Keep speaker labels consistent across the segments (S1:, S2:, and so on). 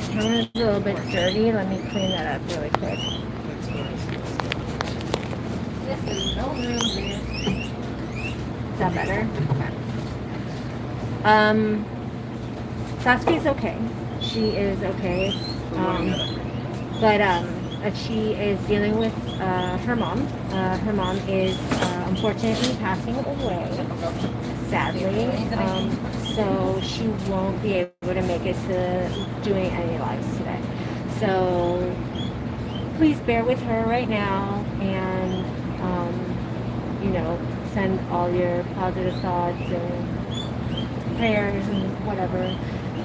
S1: the camera's a little bit dirty. Let me clean that up really quick. Is that better? Okay. Saskia's okay. She is okay. But she is dealing with her mom. Her mom is unfortunately passing away, sadly. So she won't be able to make it to doing any lives today. So please bear with her right now and, send all your positive thoughts and prayers and whatever.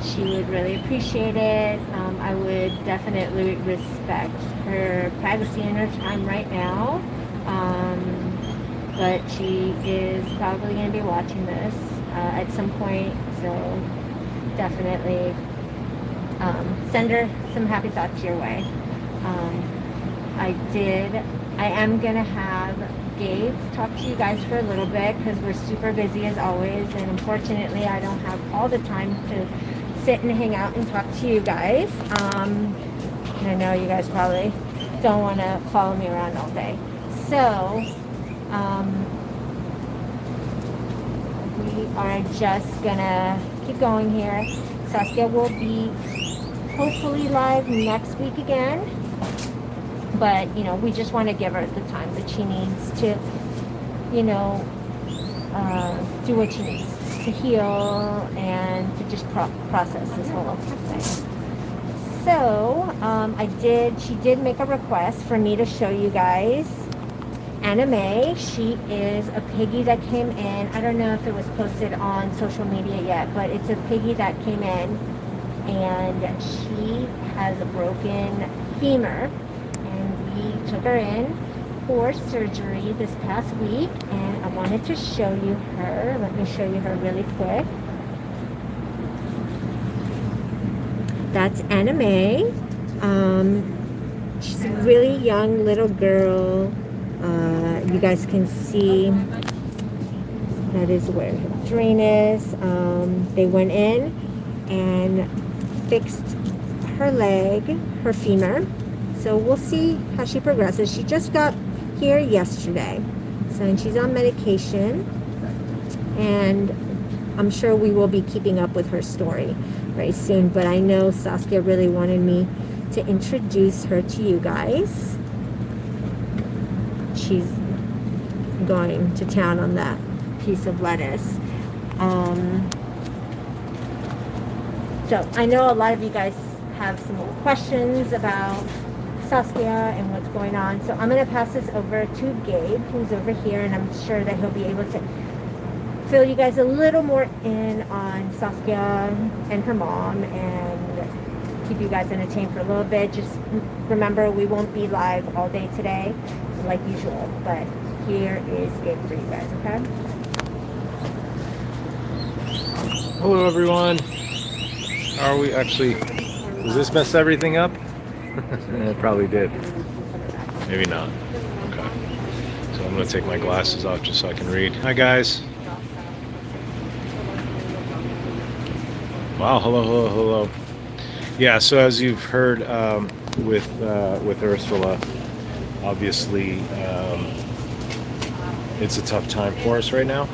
S1: She would really appreciate it. I would definitely respect her privacy and her time right now. But she is probably going to be watching this at some point. So definitely send her some happy thoughts your way. I am going to have Gabe talk to you guys for a little bit because we're super busy as always. And unfortunately, I don't have all the time to sit and hang out and talk to you guys. And I know you guys probably don't want to follow me around all day. So we are just gonna keep going here. Saskia will be hopefully live next week again. But, we just want to give her the time that she needs to, do what she needs to heal and to just process this whole thing. So, she did make a request for me to show you guys Anna Mae. She is a piggy that came in. I don't know if it was posted on social media yet, but it's a piggy that came in and she has a broken femur. We took her in for surgery this past week and I wanted to show you her. Let me show you her really quick. That's Anna Mae. She's a really young little girl. You guys can see that is where her drain is. They went in and fixed her leg, her femur. So we'll see how she progresses. She just got here yesterday. So she's on medication. And I'm sure we will be keeping up with her story very soon. But I know Saskia really wanted me to introduce her to you guys. She's going to town on that piece of lettuce. So I know a lot of you guys have some questions about Saskia and what's going on. So I'm going to pass this over to Gabe, who's over here, and I'm sure that he'll be able to fill you guys a little more in on Saskia and her mom and keep you guys entertained for a little bit. Just remember, we won't be live all day today like usual, but here is Gabe for you guys, okay?
S2: Hello everyone. Are we actually, does this mess everything up? It probably did. Maybe not. Okay. So I'm going to take my glasses off just so I can read. Hi guys. Wow, hello. Yeah, so as you've heard with Ursula, obviously it's a tough time for us right now.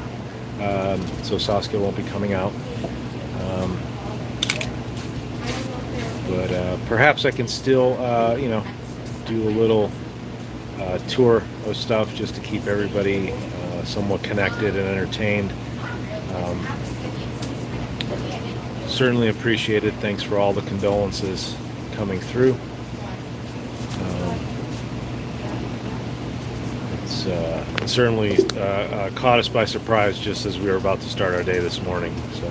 S2: So Saskia won't be coming out. But perhaps I can still, do a little tour of stuff just to keep everybody somewhat connected and entertained. Certainly appreciate it. Thanks for all the condolences coming through. It certainly caught us by surprise just as we were about to start our day this morning. So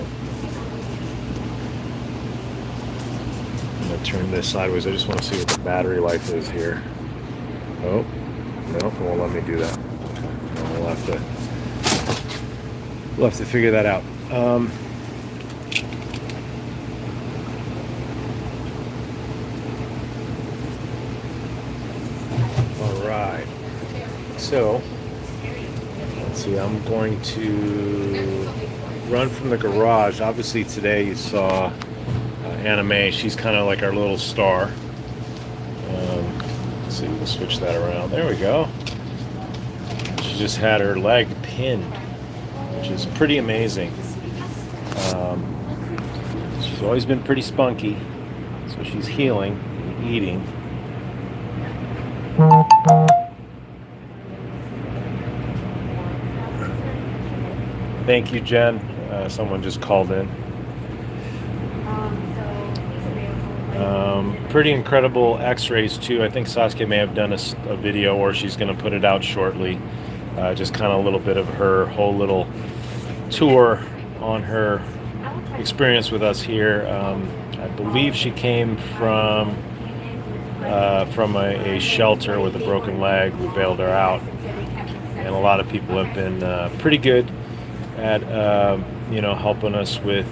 S2: I'm going to turn this sideways. I just want to see what the battery life is here. Oh, no, it won't let me do that. We'll have to figure that out. All right. So, let's see, I'm going to run from the garage. Obviously today you saw Anna Mae. She's kind of like our little star. Let's see, we'll switch that around. There we go. She just had her leg pinned, which is pretty amazing. She's always been pretty spunky, so she's healing and eating. Thank you, Jen. Someone just called in. Pretty incredible x-rays too. I think Saskia may have done a video, or she's going to put it out shortly. Just kind of a little bit of her whole little tour on her experience with us here. I believe she came from a shelter with a broken leg. We bailed her out, and a lot of people have been pretty good at helping us with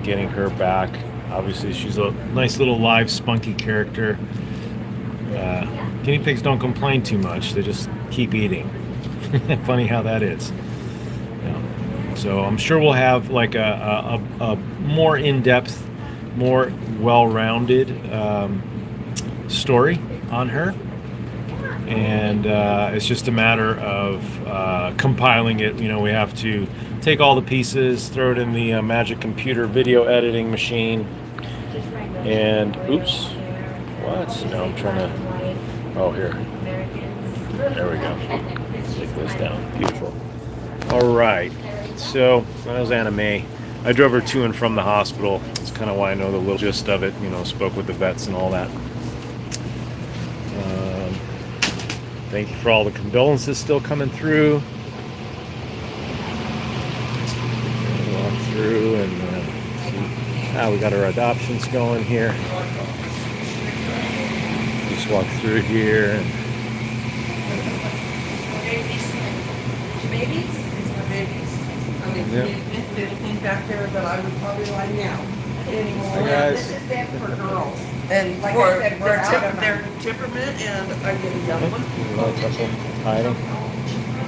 S2: getting her back. Obviously, she's a nice little live, spunky character. Guinea pigs don't complain too much; they just keep eating. Funny how that is. Yeah. So I'm sure we'll have like a more in-depth, more well-rounded story on her, and it's just a matter of compiling it. We have to take all the pieces, throw it in the magic computer video editing machine, and oops, what? No, I'm trying to. Oh, here. There we go. Take this down. Beautiful. All right. So that was Anna Mae. I drove her to and from the hospital. That's kind of why I know the little gist of it. Spoke with the vets and all that. Thank you for all the condolences still coming through. Walk through and see. We got our adoptions going here. Just walk through here and.
S3: Babies? Anything back there, but I would probably lie down anymore.
S2: Hi guys.
S3: This is them for girls. And
S4: Like
S3: for
S4: I said, we're out of
S3: their temperament, and I get a young one.
S2: Another couple hiding.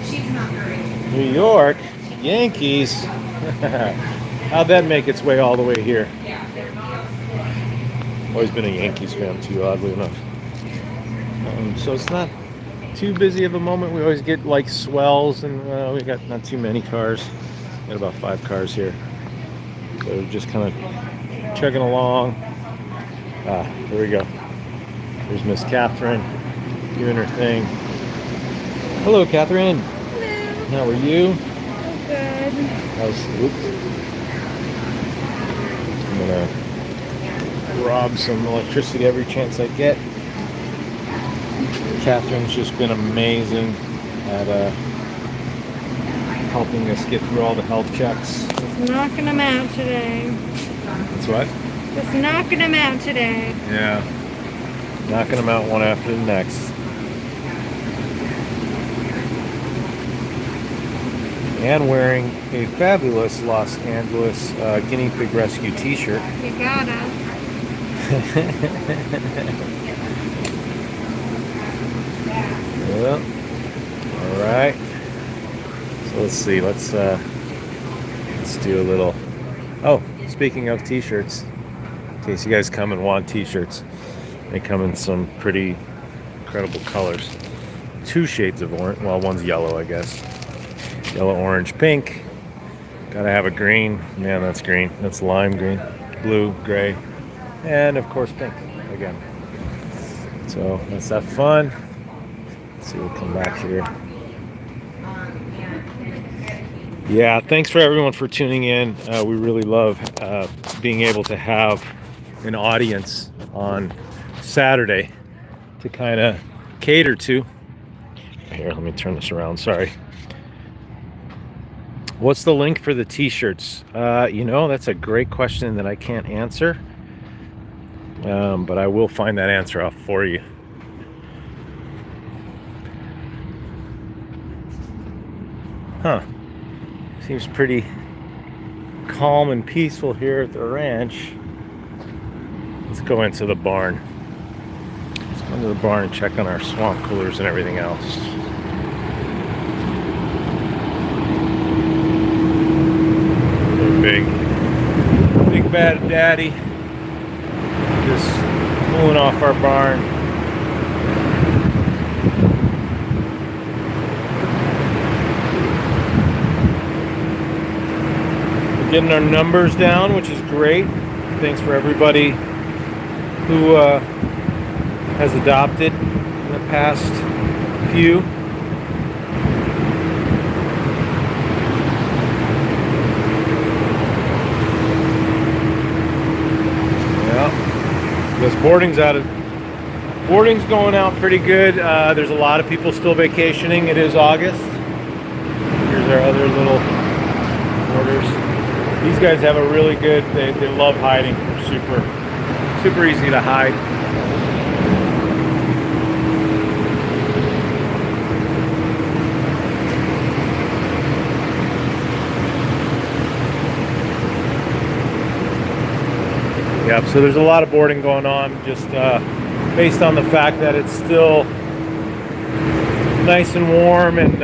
S4: She's not very.
S2: New York, Yankees. How'd that make its way all the way here? Always been a Yankees fan too, oddly enough. So it's not too busy of a moment. We always get like swells, and we got not too many cars. We got about 5 cars here. So we're just kind of chugging along. Here we go. There's Miss Catherine doing her thing. Hello, Catherine.
S1: Hello.
S2: How are you?
S1: Good.
S2: I'm gonna rob some electricity every chance I get. Catherine's just been amazing at helping us get through all the health checks.
S1: Just knocking them out today.
S2: That's what?
S1: Just knocking them out today.
S2: Yeah. Knocking them out one after the next. And wearing a fabulous Los Angeles Guinea Pig Rescue T Shirt.
S1: You gotta.
S2: Yep. All right. So let's see. Let's do a little. Oh, speaking of T-shirts, in case you guys come and want T-shirts, they come in some pretty incredible colors. 2 shades of orange. Well, one's yellow, I guess. Yellow, orange, pink. Gotta have a green. Man, that's green. That's lime green, blue, gray, and of course pink again. So let's have fun. Let's see, we'll come back here. Yeah, thanks for everyone for tuning in. We really love being able to have an audience on Saturday to kind of cater to. Here, let me turn this around. Sorry. What's the link for the T-shirts? That's a great question that I can't answer. But I will find that answer out for you. Huh. Seems pretty calm and peaceful here at the ranch. Let's go into the barn. Let's go into the barn and check on our swamp coolers and everything else. Big bad daddy. Just pulling off our barn. We're getting our numbers down, which is great. Thanks for everybody who has adopted in the past few. This boarding's going out pretty good. There's a lot of people still vacationing. It is August. Here's our other little boarders. These guys have a really good, they love hiding. They're super easy to hide. Yep, so there's a lot of boarding going on, just based on the fact that it's still nice and warm, and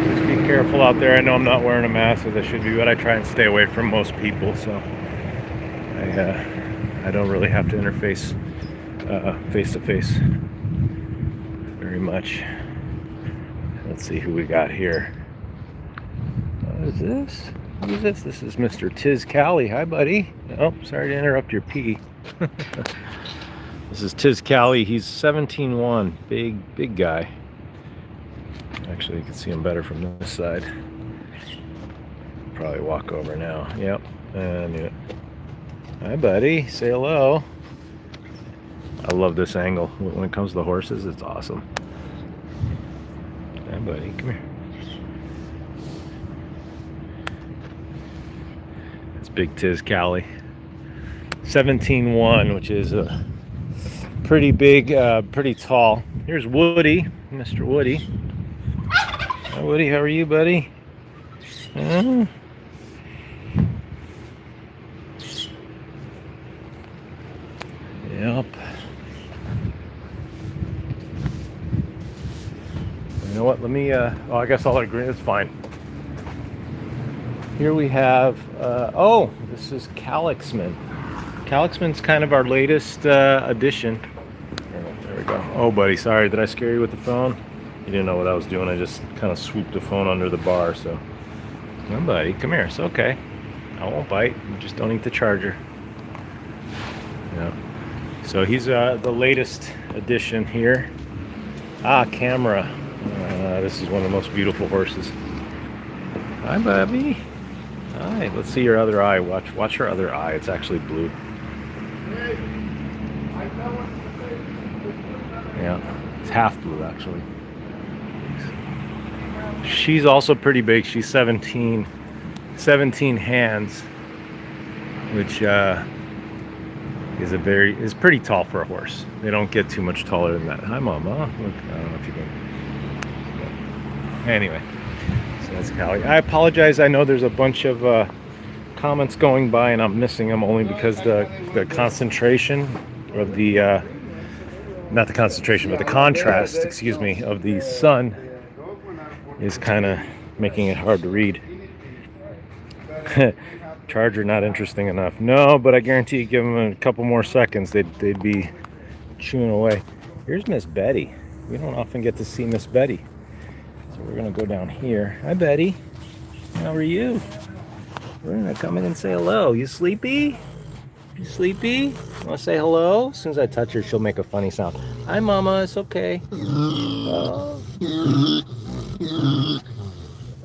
S2: just be careful out there. I know I'm not wearing a mask as I should be, but I try and stay away from most people, so I don't really have to interface face to face very much. Let's see who we got here. What is this? Who is this? This is Mr. Tiz Callie. Hi, buddy. Oh, sorry to interrupt your pee. This is Tiz Callie. He's 17-1. Big guy. Actually, you can see him better from this side. Probably walk over now. Yep. And yeah. Hi, buddy. Say hello. I love this angle. When it comes to the horses, it's awesome. Hi, buddy. Come here. Big Tiz Callie. 17-1, which is a pretty big, pretty tall. Here's Woody, Mr. Woody. Hi, Woody, how are you, buddy? Yep. You know what? Let me. Oh, I guess I'll agree. It's fine. Here we have, oh, this is Calixman. Calixman's kind of our latest addition. There we go. Oh, buddy, sorry, did I scare you with the phone? You didn't know what I was doing. I just kind of swooped the phone under the bar, so. Oh, buddy, come here, it's okay. I won't bite, you just don't eat the charger. Yeah. So he's the latest addition here. Ah, Camera. This is one of the most beautiful horses. Hi, Bobby. Hi, let's see your other eye. Watch her other eye. It's actually blue. Yeah, it's half blue actually. She's also pretty big. She's 17 hands, which is pretty tall for a horse. They don't get too much taller than that. Hi, Mama. Look, I don't know if you can. Anyway. That's Callie. I apologize. I know there's a bunch of comments going by and I'm missing them only because the concentration of the not the concentration but the contrast, excuse me, of the sun is kind of making it hard to read. Charger not interesting enough. No, but I guarantee you give them a couple more seconds they'd be chewing away. Here's Miss Betty. We don't often get to see Miss Betty. We're gonna go down here. Hi, Betty. How are you? We're gonna come in and say hello. You sleepy? You sleepy? Wanna say hello? As soon as I touch her, she'll make a funny sound. Hi, Mama. It's okay.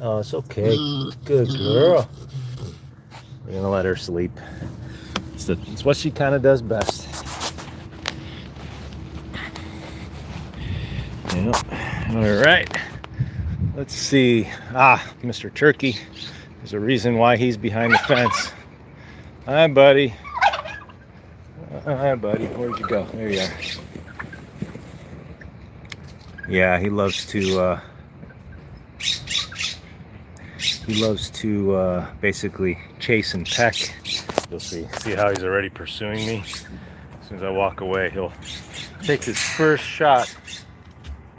S2: Oh, it's okay. Good girl. We're gonna let her sleep. It's what she kind of does best. Yep. All right. Let's see. Mr. Turkey. There's a reason why he's behind the fence. Hi, buddy. Hi, buddy. Where'd you go? There you are. Yeah, he loves to basically chase and peck. You'll see how he's already pursuing me. As soon as I walk away, he'll take his first shot.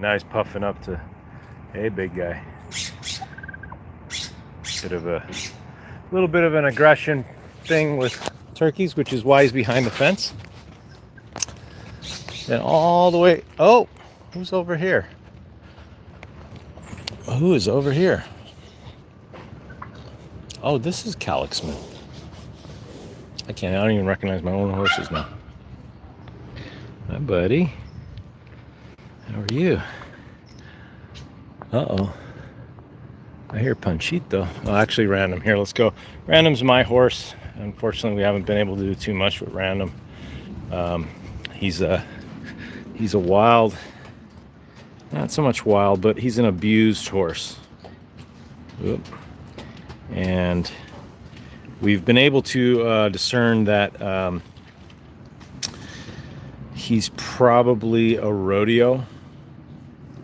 S2: Now he's puffing up to, hey, big guy. Little bit of an aggression thing with turkeys, which is why he's behind the fence. Then all the way. Oh, who's over here? Who is over here? Oh, this is Calixman. I don't even recognize my own horses now. Hi, buddy. How are you? Uh-oh. I hear Panchito. Oh, actually, Random. Here, let's go. Random's my horse. Unfortunately, we haven't been able to do too much with Random. He's a wild, not so much wild, but he's an abused horse. Oop. And we've been able to discern that he's probably a rodeo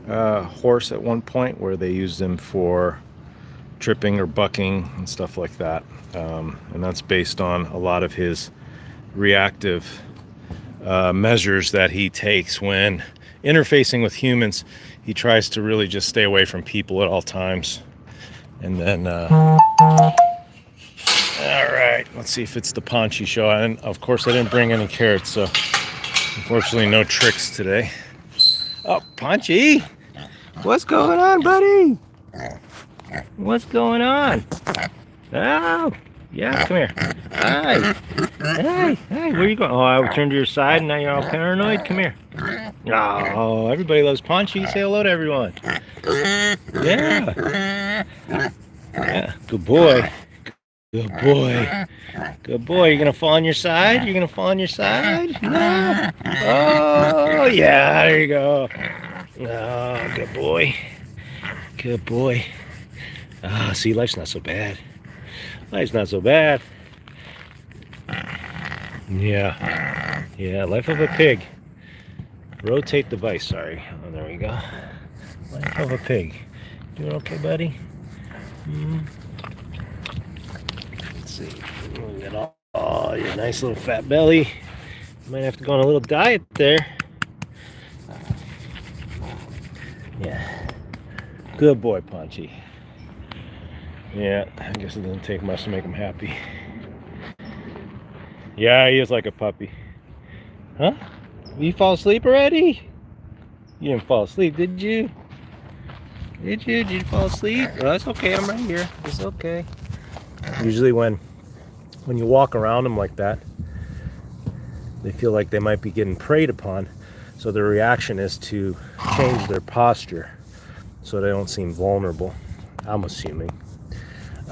S2: horse at one point, where they used him for tripping or bucking and stuff like that. And that's based on a lot of his reactive measures that he takes when interfacing with humans. He tries to really just stay away from people at all times. And then all right, let's see if it's the Panchi show. And of course I didn't bring any carrots, so unfortunately no tricks today. Oh, Panchi, what's going on, buddy? What's going on? Oh, yeah, come here. Hi. Hey, where are you going? Oh, I turned to your side and now you're all paranoid. Come here. Oh, everybody loves Panchi. Say hello to everyone. Yeah. Yeah, good boy. Good boy. Good boy. You're going to fall on your side? You're going to fall on your side? No. Oh, yeah, there you go. Oh, good boy. Good boy. Ah, see, life's not so bad. Life's not so bad. Yeah. Yeah, life of a pig. Rotate device, sorry. Oh, there we go. Life of a pig. Doing okay, buddy? Let's see. We got all your nice little fat belly. You might have to go on a little diet there. Yeah. Good boy, Panchi. Yeah, I guess it doesn't take much to make him happy. Yeah, he is like a puppy. Huh? You fall asleep already? You didn't fall asleep, did you? Did you fall asleep? Oh, that's okay, I'm right here. It's okay. Usually when you walk around them like that, they feel like they might be getting preyed upon. So their reaction is to change their posture so they don't seem vulnerable. I'm assuming.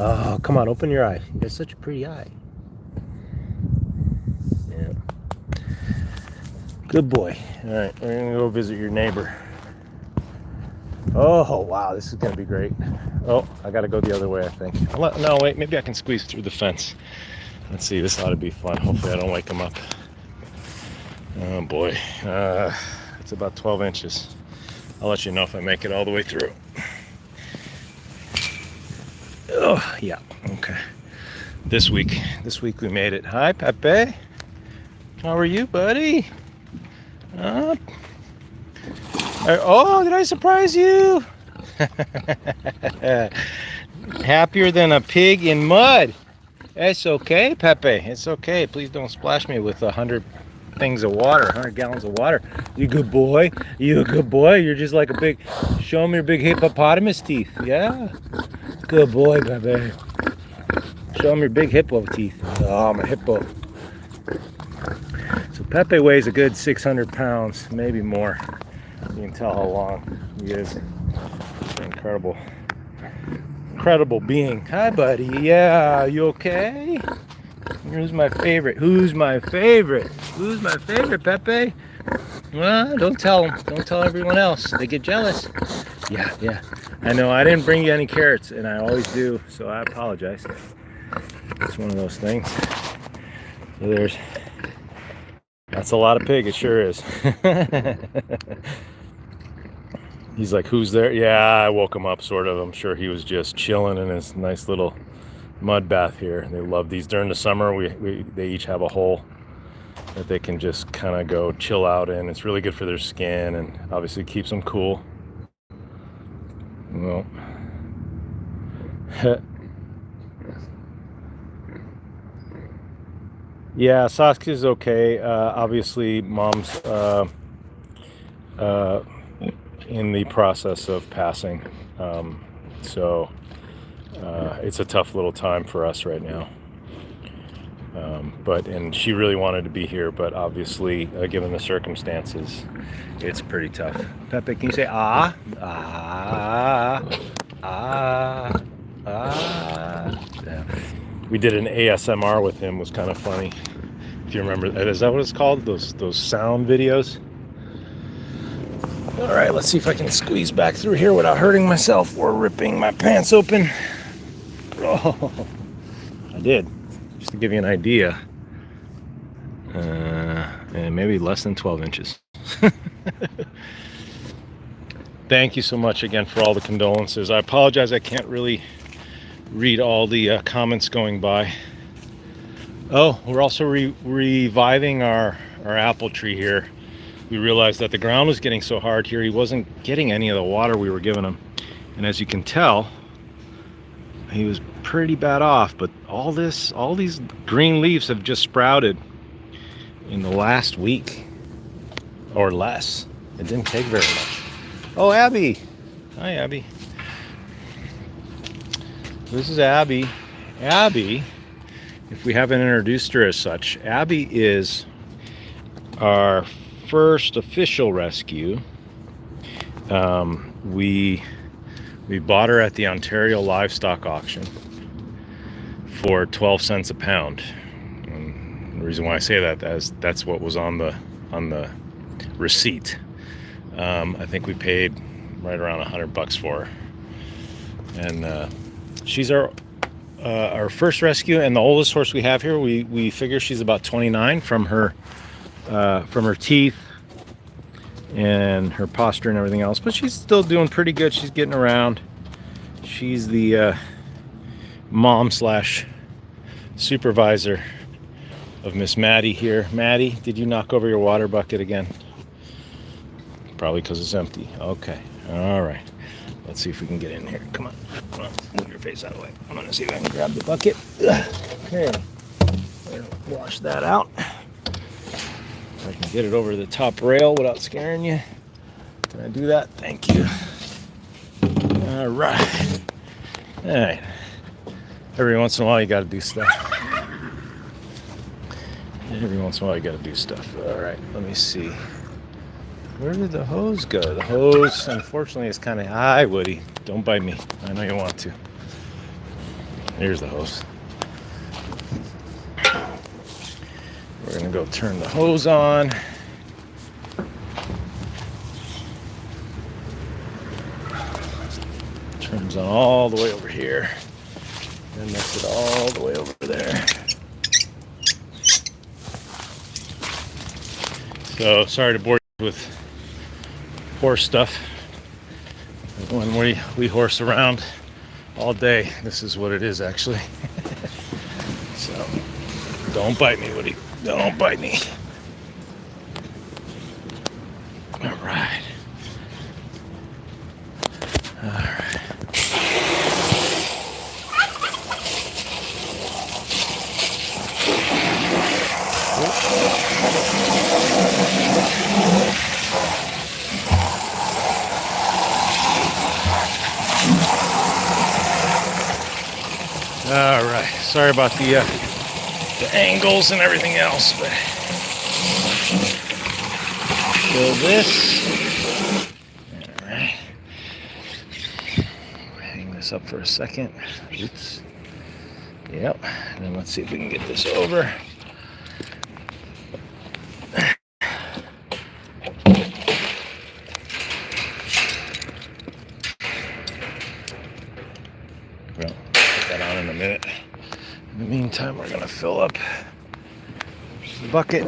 S2: Oh, come on, open your eye. You got such a pretty eye. Yeah. Good boy. All right, we're gonna go visit your neighbor. Oh, wow, this is gonna be great. Oh, I gotta go the other way, I think. No, wait, maybe I can squeeze through the fence. Let's see, this ought to be fun. Hopefully I don't wake him up. Oh boy, it's about 12 inches. I'll let you know if I make it all the way through. Oh, yeah, okay. This week we made it. Hi, Pepe. How are you, buddy? Oh, did I surprise you? Happier than a pig in mud. It's okay, Pepe. It's okay. Please don't splash me with 100 things of water, 100 gallons of water. You good boy? You a good boy? You're just like a big, show me your big hippopotamus teeth. Yeah. Good boy, Pepe. Show him your big hippo teeth. Oh, I'm a hippo. So Pepe weighs a good 600 pounds, maybe more. You can tell how long he is. An incredible being. Hi, buddy. Yeah, you okay? Who's my favorite? Who's my favorite, Pepe? Well, don't tell them. Don't tell everyone else. They get jealous. Yeah. I know I didn't bring you any carrots, and I always do, so I apologize. It's one of those things. So that's a lot of pig, it sure is. He's like, who's there? Yeah, I woke him up, sort of. I'm sure he was just chilling in his nice little mud bath here. They love these during the summer. They each have a hole that they can just kind of go chill out in. It's really good for their skin and obviously keeps them cool. Well, Yeah, Saskia's okay. Obviously, mom's in the process of passing. So it's a tough little time for us right now. And she really wanted to be here, but obviously, given the circumstances, it's pretty tough. Pepe, can you say ah? Ah. Ah. Ah. Yeah. We did an ASMR with him, was kind of funny. If you remember, is that what it's called? Those sound videos? All right, let's see if I can squeeze back through here without hurting myself or ripping my pants open. Oh, I did. Just to give you an idea. And maybe less than 12 inches. Thank you so much again for all the condolences. I apologize, I can't really read all the comments going by. Oh, we're also reviving our apple tree here. We realized that the ground was getting so hard here, he wasn't getting any of the water we were giving him. And as you can tell, he was pretty bad off, but all these green leaves have just sprouted in the last week or less. It didn't take very much. Oh, Abby. Hi, Abby. This is Abby. Abby, if we haven't introduced her as such, Abby is our first official rescue. We bought her at the Ontario livestock auction for 12 cents a pound. And the reason why I say that is that's what was on the receipt. I think we paid right around $100 for her, and she's our first rescue and the oldest horse we have here. We figure she's about 29 from her teeth and her posture and everything else, but she's still doing pretty good. She's getting around. She's the mom / supervisor of Miss Maddie here. Maddie, did you knock over your water bucket again? Probably because it's empty. Okay. All right. Let's see if we can get in here. Come on. Move your face out of the way. I'm going to see if I can grab the bucket. Okay. Wash that out. If I can get it over the top rail without scaring you. Can I do that? Thank you. All right. All right. Every once in a while, you got to do stuff. Every once in a while, you got to do stuff. All right. Let me see. Where did the hose go? The hose, unfortunately, is kind of... Hi, Woody. Don't bite me. I know you want to. Here's the hose. We're going to go turn the hose on. Turns on all the way over here. And makes it all the way over there. So, sorry to bore you with horse stuff. When we horse around all day, this is what it is actually. So don't bite me, Woody. Don't bite me. All right. All right. All right, sorry about the angles and everything else, but fill this. All right, hang this up for a second. Oops. Yep, and then let's see if we can get this over. Well, put that on in a minute. In the meantime, we're going to fill up the bucket.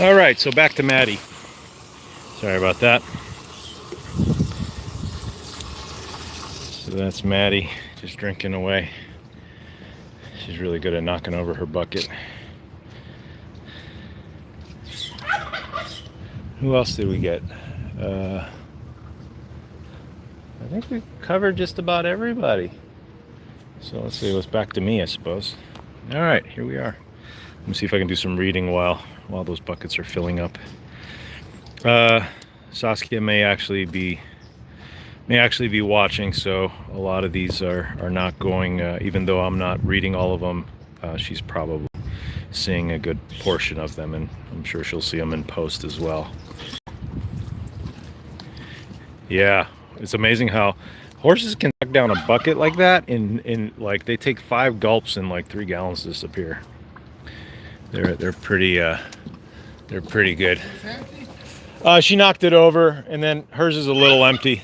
S2: All right, so back to Maddie. Sorry about that. So that's Maddie just drinking away. She's really good at knocking over her bucket. Who else did we get? I think we covered just about everybody. So let's see, it's back to me, I suppose. All right, here we are. Let me see if I can do some reading while those buckets are filling up. Saskia may actually be watching, so a lot of these are not going, even though I'm not reading all of them, she's probably seeing a good portion of them, and I'm sure she'll see them in post as well. Yeah, it's amazing how horses can suck down a bucket like that in like, they take 5 gulps and like 3 gallons disappear. They're pretty good. She knocked it over, and then hers is a little empty.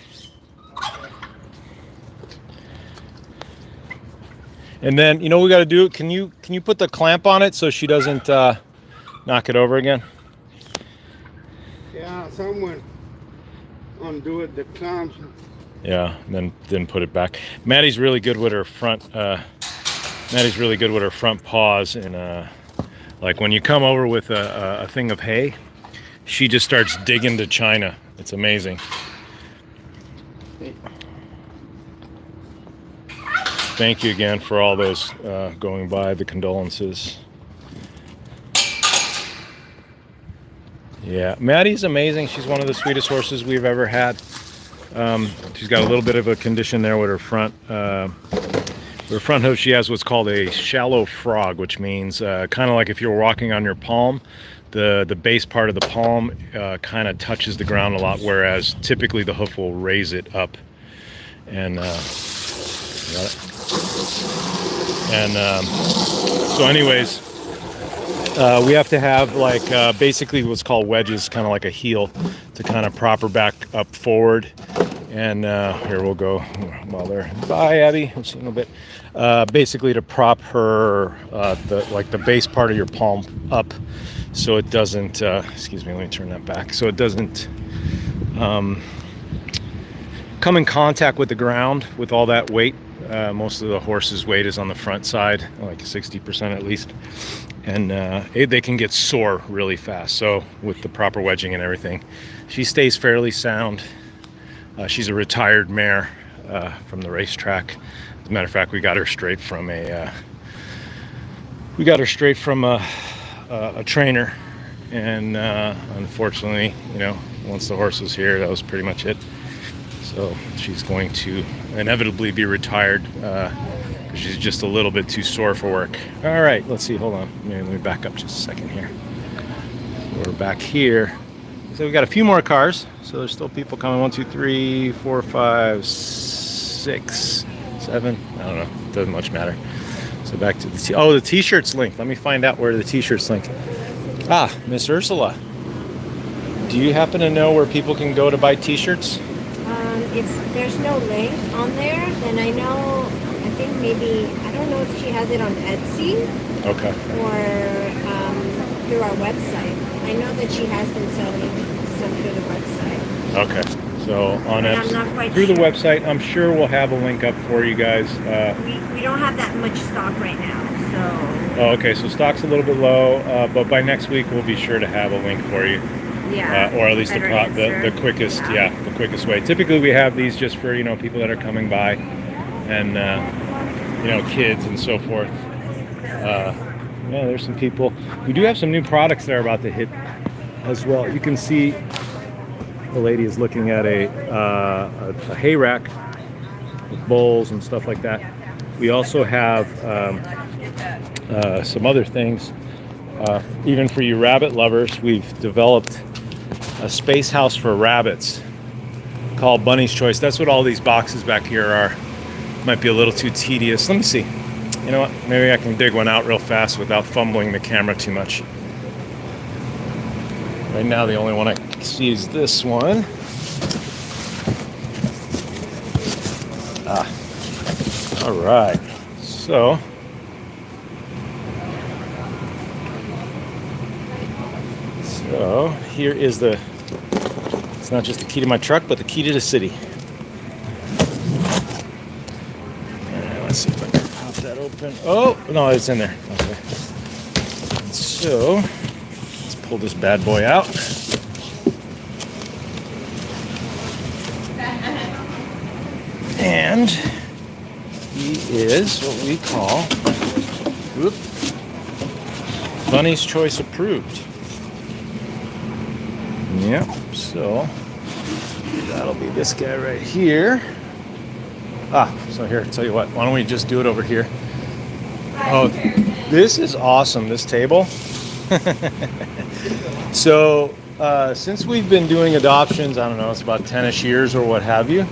S2: And then, you know what we got to do? Can you put the clamp on it so she doesn't knock it over again?
S5: Yeah, someone undo it, the clamps.
S2: Yeah, and then put it back. Maddie's really good with her front. Maddie's really good with her front paws, and like when you come over with a thing of hay, she just starts digging to China. It's amazing. Thank you again for all those going by, the condolences. Yeah, Maddie's amazing. She's one of the sweetest horses we've ever had. She's got a little bit of a condition there with her front. Her front hoof, she has what's called a shallow frog, which means kind of like if you're walking on your palm, the base part of the palm kind of touches the ground a lot, whereas typically the hoof will raise it up. And so anyways, we have to have like basically what's called wedges, kind of like a heel, to kind of prop her back up forward. And here we'll go while they're bye, Abby. We'll see in a bit. Basically to prop her the base part of your palm up, so it doesn't. Excuse me. Let me turn that back. So it doesn't come in contact with the ground with all that weight. Most of the horse's weight is on the front side, like 60% at least, and they can get sore really fast. So with the proper wedging and everything, she stays fairly sound. She's a retired mare from the racetrack. As a matter of fact, we got her straight from a trainer, and unfortunately, you know, once the horse was here, that was pretty much it. So she's going to inevitably be retired because she's just a little bit too sore for work. All right, let's see. Hold on. Let me back up just a second here. We're back here. So we got a few more cars. So there's still people coming. 1, 2, 3, 4, 5, 6, 7. I don't know. Doesn't much matter. So back to the T-shirts link. Let me find out where the T-shirts link. Ah, Miss Ursula. Do you happen to know where people can go to buy T-shirts?
S1: If there's no link on there, then I think maybe, I don't know if she has it on Etsy.
S2: Okay.
S1: Or through our website. I know that she has been selling some through the website.
S2: Okay. So on
S1: I'm not quite
S2: through
S1: sure.
S2: the website, I'm sure we'll have a link up for you guys.
S1: We don't have that much stock right now, so.
S2: Oh, okay. So stock's a little bit low, but by next week we'll be sure to have a link for you.
S1: Yeah.
S2: Or at least
S1: better
S2: the quickest, the quickest way. Typically we have these just for, you know, people that are coming by, and you know, kids and so forth. Yeah, there's some people. We do have some new products that are about to hit as well. You can see the lady is looking at a hay rack with bowls and stuff like that. We also have some other things. Even for you rabbit lovers, we've developed a space house for rabbits called Bunny's Choice. That's what all these boxes back here are. Might be a little too tedious. Let me see. You know what? Maybe I can dig one out real fast without fumbling the camera too much. Right now, the only one I can see is this one. All right. So here is it's not just the key to my truck, but the key to the city. All right, let's see if I can pop that open. Oh, no, it's in there. Okay. So let's pull this bad boy out. And he is what we call Bunny's Choice approved. Yep, so that'll be this guy right here. So here, tell you what, why don't we just do it over here? Oh, this is awesome, this table. So, since we've been doing adoptions, I don't know, it's about 10-ish years or what have you.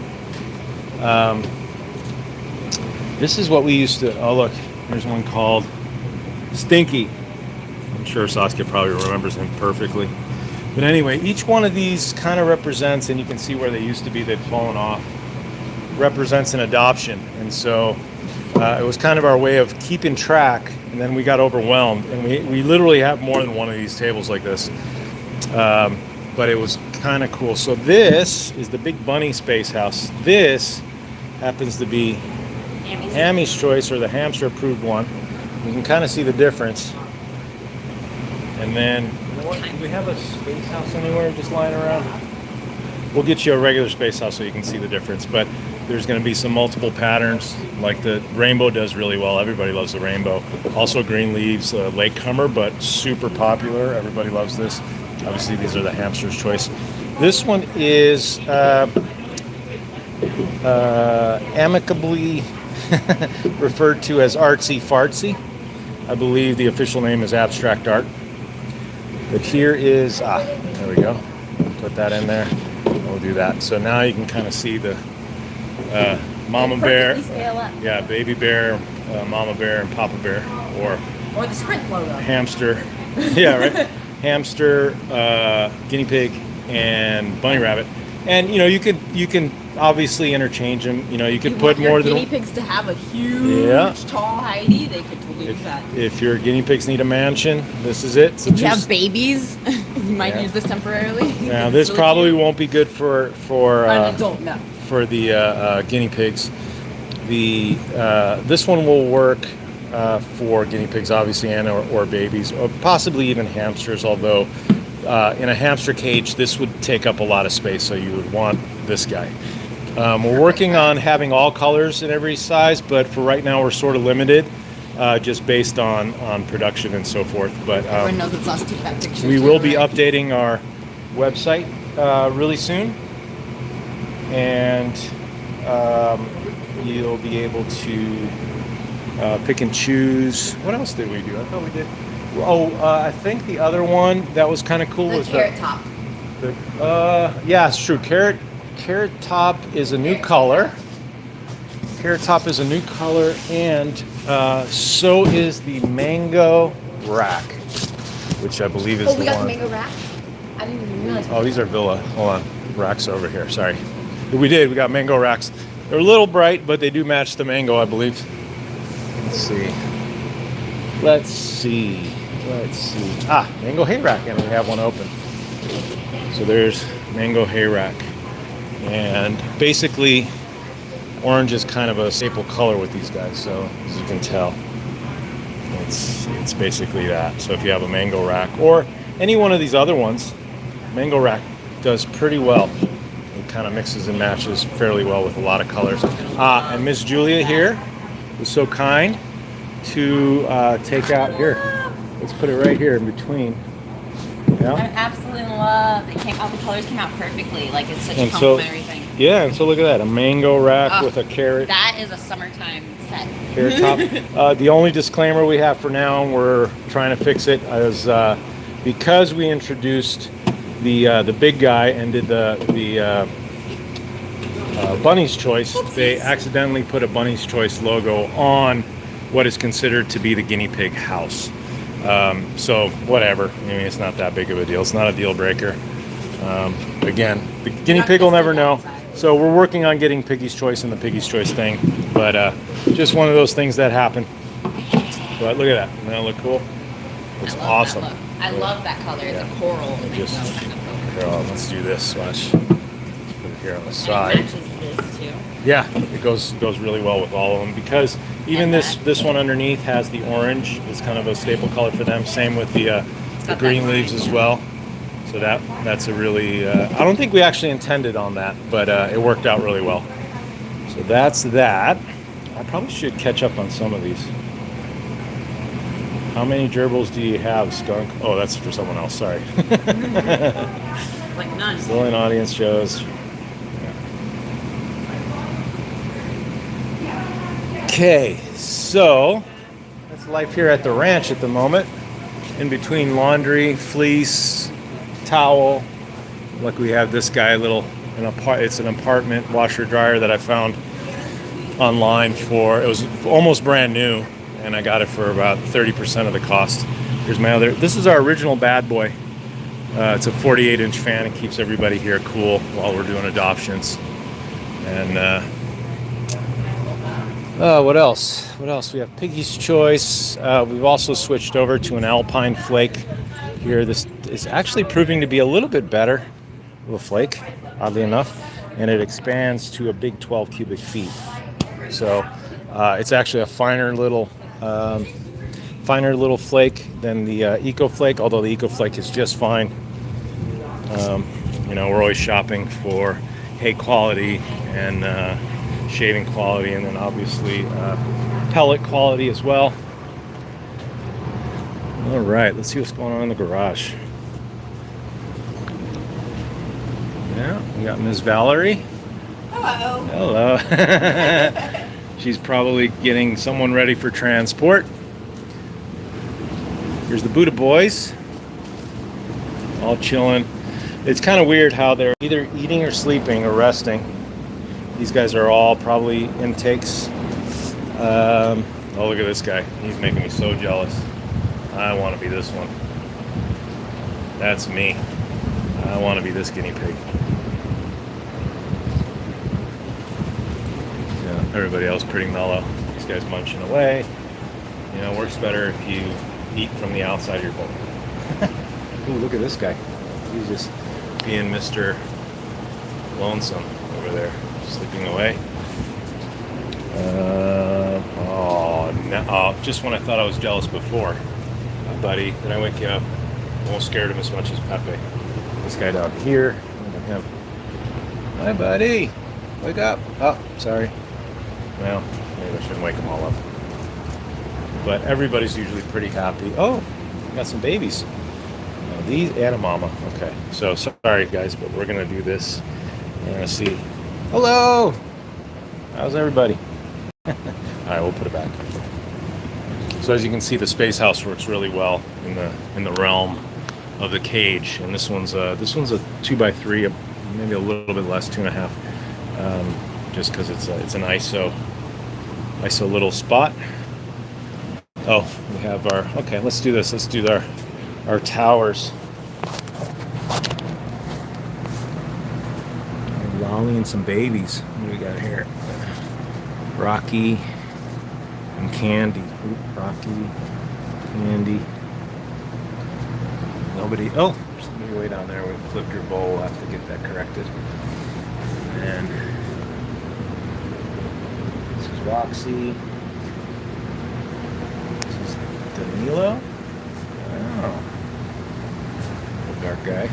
S2: This is what we used to, oh look, here's one called Stinky. I'm sure Saskia probably remembers him perfectly. But anyway, each one of these kind of represents, and you can see where they used to be, they've fallen off, represents an adoption. And so it was kind of our way of keeping track, and then we got overwhelmed. And we literally have more than one of these tables like this. But it was kind of cool. So this is the Big Bunny Space House. This happens to be Hammy's Choice, or the hamster approved one. You can kind of see the difference. And then, you know what, do we have a space house anywhere just lying around? We'll get you a regular space house so you can see the difference. But there's going to be some multiple patterns, like the rainbow does really well. Everybody loves the rainbow. Also green leaves, latecomer, but super popular. Everybody loves this. Obviously, these are the hamster's choice. This one is amicably referred to as artsy fartsy. I believe the official name is abstract art. But here is, there we go. Put that in there. We'll do that. So now you can kind of see the mama bear. Yeah, baby bear, mama bear, and papa bear,
S4: Or the Sprint logo.
S2: hamster. Yeah, right. Hamster, guinea pig, and bunny rabbit. And you know, you can obviously interchange them. You know, you could put more than
S4: guinea pigs to have a huge, tall Heidi. They could totally do that.
S2: If your guinea pigs need a mansion, this is it. So
S4: If you have babies, you might use this temporarily.
S2: Now, this really probably won't be good for
S4: an adult, no.
S2: For the guinea pigs. This one will work for guinea pigs, obviously, and or babies, or possibly even hamsters. Although in a hamster cage, this would take up a lot of space, so you would want this guy. We're working on having all colors in every size, but for right now, we're sort of limited, just based on production and so forth. But
S4: everyone knows it's us to take that picture.
S2: we will be updating our website really soon, and you'll be able to pick and choose. What else did we do? I thought we did. I think the other one that was kind of cool was
S4: carrot top.
S2: Yeah, it's true. Carrot top is a new color. Carrot top is a new color, and so is the mango rack, which I believe is the one.
S4: Oh, we got the mango rack? I didn't even realize.
S2: Oh, these are Villa. Hold on. Racks over here. Sorry. We did. We got mango racks. They're a little bright, but they do match the mango, I believe. Let's see. Mango hay rack, and we have one open. So there's mango hay rack. And basically, orange is kind of a staple color with these guys. So as you can tell, it's basically that. So if you have a mango rack or any one of these other ones, mango rack does pretty well. It kind of mixes and matches fairly well with a lot of colors. And Miss Julia here was so kind to take out here. Let's put it right here in between. Yeah.
S4: I absolutely love it. All the colors came out perfectly. Like it's such a complimentary thing.
S2: Yeah, and so look at that, a mango rack with a carrot.
S4: That is a summertime set.
S2: Carrot top. The only disclaimer we have for now, and we're trying to fix it, is because we introduced the big guy and did the Bunny's Choice. Oopsies. They accidentally put a Bunny's Choice logo on what is considered to be the guinea pig house. So whatever. I mean, it's not that big of a deal. It's not a deal breaker. Again, the guinea pig will never know. So we're working on getting Piggy's Choice and the Piggy's Choice thing, but just one of those things that happen. But look at that. Doesn't that look cool? It's awesome.
S4: I love that color. It's a coral.
S2: Let's do this. Watch. Put it here on the side.
S4: It matches this too.
S2: Yeah, it goes really well with all of them, because even this one underneath has the orange. It's kind of a staple color for them. Same with the green leaves as well. So that's a really, I don't think we actually intended on that, but it worked out really well. So that's that. I probably should catch up on some of these. How many gerbils do you have, Skunk? Oh, that's for someone else. Sorry.
S4: Like none.
S2: Still in audience shows. Okay, so that's life here at the ranch at the moment. In between laundry, fleece, towel. Like we have this guy, it's an apartment washer dryer that I found online for, it was almost brand new, and I got it for about 30% of the cost. Here's my other, this is our original bad boy. It's a 48-inch fan. It keeps everybody here cool while we're doing adoptions. And what else? What else? We have Piggy's Choice. We've also switched over to an Alpine flake here. This is actually proving to be a little bit better of a flake, oddly enough, and it expands to a big 12 cubic feet. So it's actually a finer little flake than the Eco Flake, although the Eco Flake is just fine. You know, we're always shopping for hay quality and shaving quality, and then obviously pellet quality as well. All right, let's see what's going on in the garage. Yeah, we got Ms. Valerie.
S4: Hello.
S2: Hello. She's probably getting someone ready for transport. Here's the Buddha boys, all chilling. It's kind of weird how they're either eating or sleeping or resting. These guys are all probably intakes. Oh, look at this guy. He's making me so jealous. I want to be this one. That's me. I want to be this guinea pig. Yeah, everybody else pretty mellow. These guys munching away. You know, works better if you eat from the outside of your bowl. Ooh, look at this guy. He's just being Mr. Lonesome over there, sleeping away. Just when I thought I was jealous before, buddy, did I wake you up? Won't scared him as much as Pepe. This guy down here, look at him. Hi, buddy. Wake up. Oh, sorry. Well, maybe I shouldn't wake them all up. But everybody's usually pretty happy. Oh, we got some babies. These and a mama. Okay, so sorry guys, but we're gonna do this. We're gonna see. Hello. How's everybody? All right, we'll put it back. So as you can see, the space house works really well in the realm of the cage, and this one's a 2x3, maybe a little bit less, 2.5, just because it's an ISO little spot. Oh, we have our, okay, let's do this. Let's do our towers. And Lolly and some babies. What do we got here? Rocky and Candy. Oop, Rocky, Candy. Nobody, oh, there's somebody way down there. We flipped your bowl. We'll have to get that corrected. And this is Roxy. Danilo? Oh. The dark guy.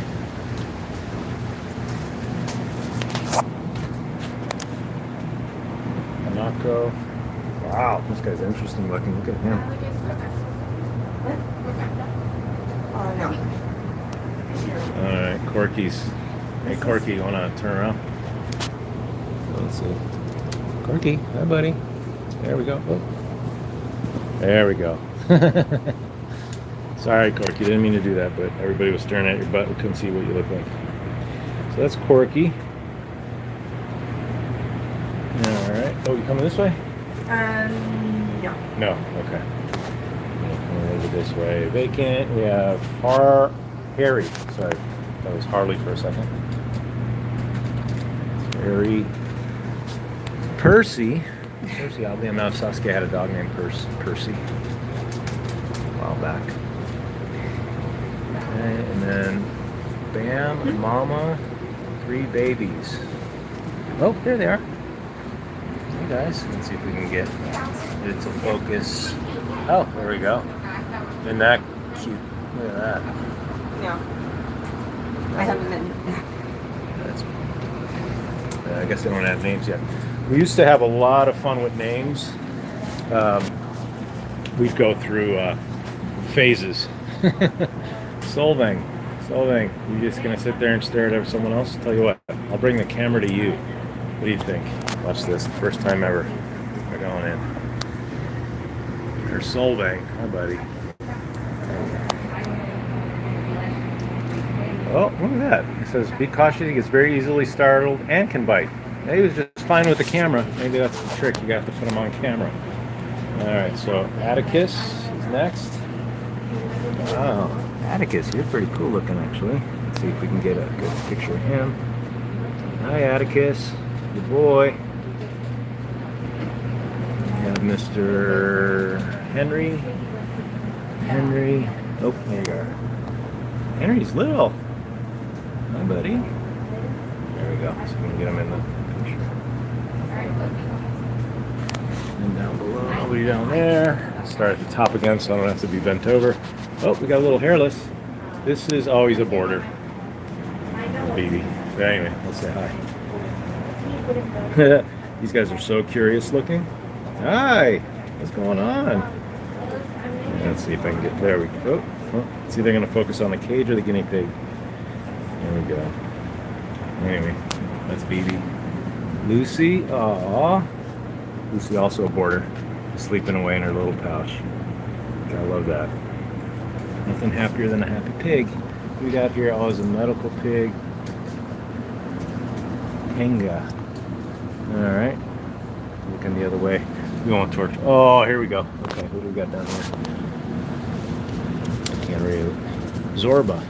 S2: Hanako. Wow, this guy's interesting looking. Look at him.
S3: No.
S2: Alright, Corky's. Hey Corky, you wanna turn around? Let's see. Corky, hi buddy. There we go. Oh. There we go. Sorry, Corky, didn't mean to do that, but everybody was staring at your butt. We couldn't see what you look like. So that's Corky. Alright. Oh, you coming this way?
S3: No.
S2: No, okay. Coming over this way. Vacant. We have Harry. Sorry, that was Harley for a second. Harry. Percy, oddly enough, Saskia had a dog named Percy a while back. Okay, and then Bam and Mama, 3 babies. Oh, there they are. Hey guys, let's see if we can get it to focus. Oh, there we go. Isn't that cute? Look at that.
S3: No. I haven't been.
S2: That's, I guess they don't have names yet. We used to have a lot of fun with names. We'd go through phases. Solvang. You're just gonna sit there and stare at someone else? Tell you what, I'll bring the camera to you. What do you think? Watch this. First time ever. We're going in. There's Solvang. Hi, buddy. Oh, look at that. It says, be cautious. He gets very easily startled and can bite. He was just fine with the camera. Maybe that's the trick. You got to put him on camera. All right, so Atticus is next. Wow, Atticus, you're pretty cool looking, actually. Let's see if we can get a good picture of him. Hi, Atticus. Good boy. Got Mr. Henry. Oh, there you are. Henry's little. Hi, buddy. There we go. So we can get him in the picture. And down below, nobody down there. Let's start at the top again so I don't have to be bent over. Oh, we got a little hairless. This is always a border. Baby. But anyway, let's say hi. These guys are so curious looking. Hi. What's going on? Let's see if I can get there. We go. Oh, let's see if they're going to focus on the cage or the guinea pig. There we go. Anyway, that's BB. Lucy. Aww. Lucy also a boarder. Sleeping away in her little pouch. I love that. Nothing happier than a happy pig. We got here always a medical pig. Henga. Alright. Looking the other way. We going towards. Oh, here we go. Okay, who do we got down here? Can't read it. Zorba.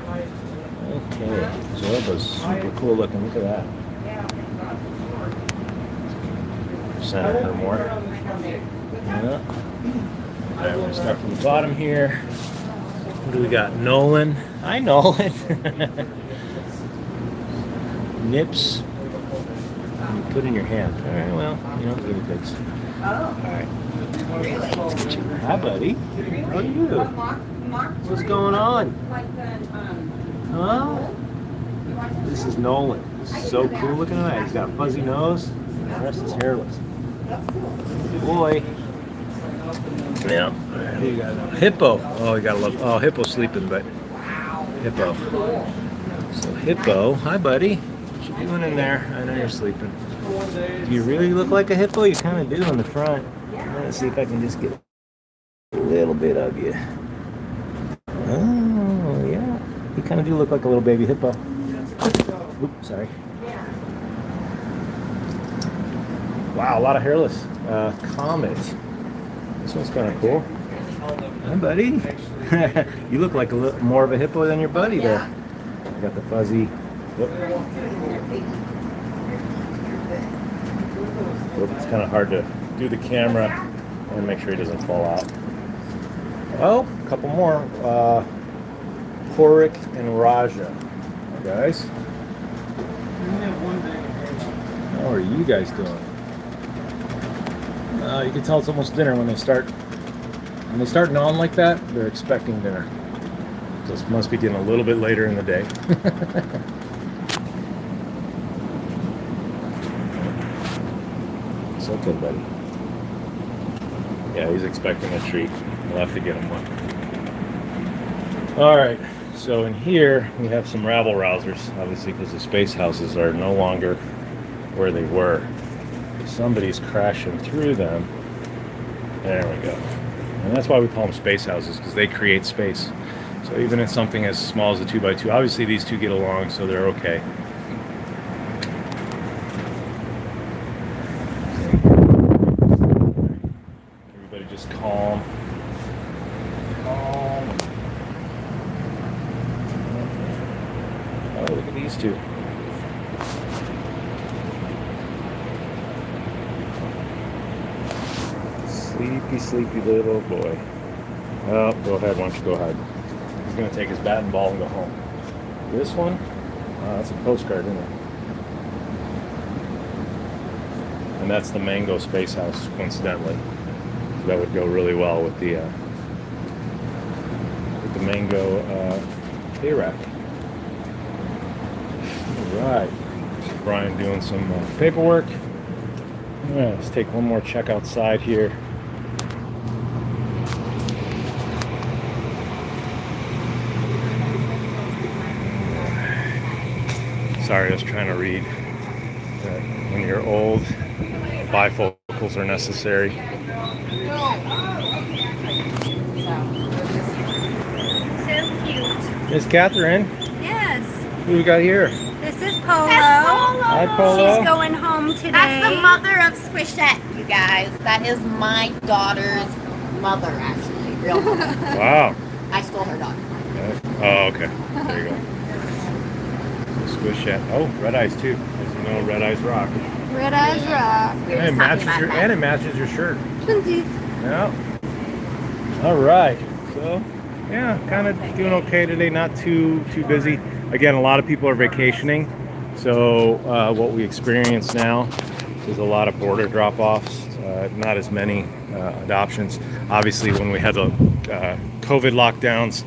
S2: Okay. Zorba's super cool looking. Look at that. Center her more. Yeah. Alright, we're gonna start from the bottom here. What do we got? Nolan. Hi, Nolan. Nips. You put in your hand. Alright, well, you know, guinea pigs. Alright. Hi, buddy. How are you? What's going on? Huh? This is Nolan. This is so cool looking at that. He's got a fuzzy nose, and the rest is hairless. Good boy. Yeah. Who you got? Hippo. Oh, you gotta love. Oh, Hippo's sleeping, but Hippo. So Hippo. Hi, buddy. What you doing in there? I know you're sleeping. Do you really look like a hippo? You kind of do in the front. Let's see if I can just get a little bit of you. Oh, yeah. You kind of do look like a little baby hippo. Oops, sorry. Wow, a lot of hairless. Comet. This one's kind of cool. Hi, buddy. You look like a little more of a hippo than your buddy there. You got the fuzzy. Whoop. Whoop, it's kind of hard to do the camera and make sure he doesn't fall out. Oh, a couple more. Porik and Raja. Guys. How are you guys doing? You can tell it's almost dinner when they start gnawing like that. They're expecting dinner. So it must be getting a little bit later in the day. It's okay, buddy. Yeah, he's expecting a treat. We'll have to get him one. All right. So in here we have some rabble rousers, obviously, because the space houses are no longer where they were. Somebody's crashing through them. There we go. And that's why we call them space houses, because they create space. So even in something as small as a 2x2, obviously these two get along, so they're okay. Everybody just calm. Calm. Oh, look at these two. Sleepy little boy. Oh, go ahead. Why don't you go hide? He's going to take his bat and ball and go home. This one, that's a postcard, isn't it? And that's the Mango Space House, coincidentally. So that would go really well with the Mango hay rack. All right. Brian doing some paperwork. Yeah, let's take one more check outside here. Sorry, I was trying to read that when you're old, bifocals are necessary.
S1: So cute.
S2: Miss Catherine,
S1: Yes.
S2: who we got here?
S1: This is Polo.
S2: Hi, Polo.
S1: She's going home today.
S4: That's the mother of Squishette, you guys. That is my daughter's mother, actually. Real mother.
S2: Wow.
S4: I stole her dog.
S2: Oh, okay. There you go. Squishette. Oh, red eyes too. As you know, red eyes rock.
S1: Red Eyes Rock.
S4: We were
S2: And
S4: just talking about that.
S2: it matches your shirt.
S1: Twinsies.
S2: Yeah. All right. So, yeah, kind of doing okay today. Not too busy. Again, a lot of people are vacationing. So what we experience now is a lot of border drop-offs. Not as many adoptions. Obviously, when we had the COVID lockdowns,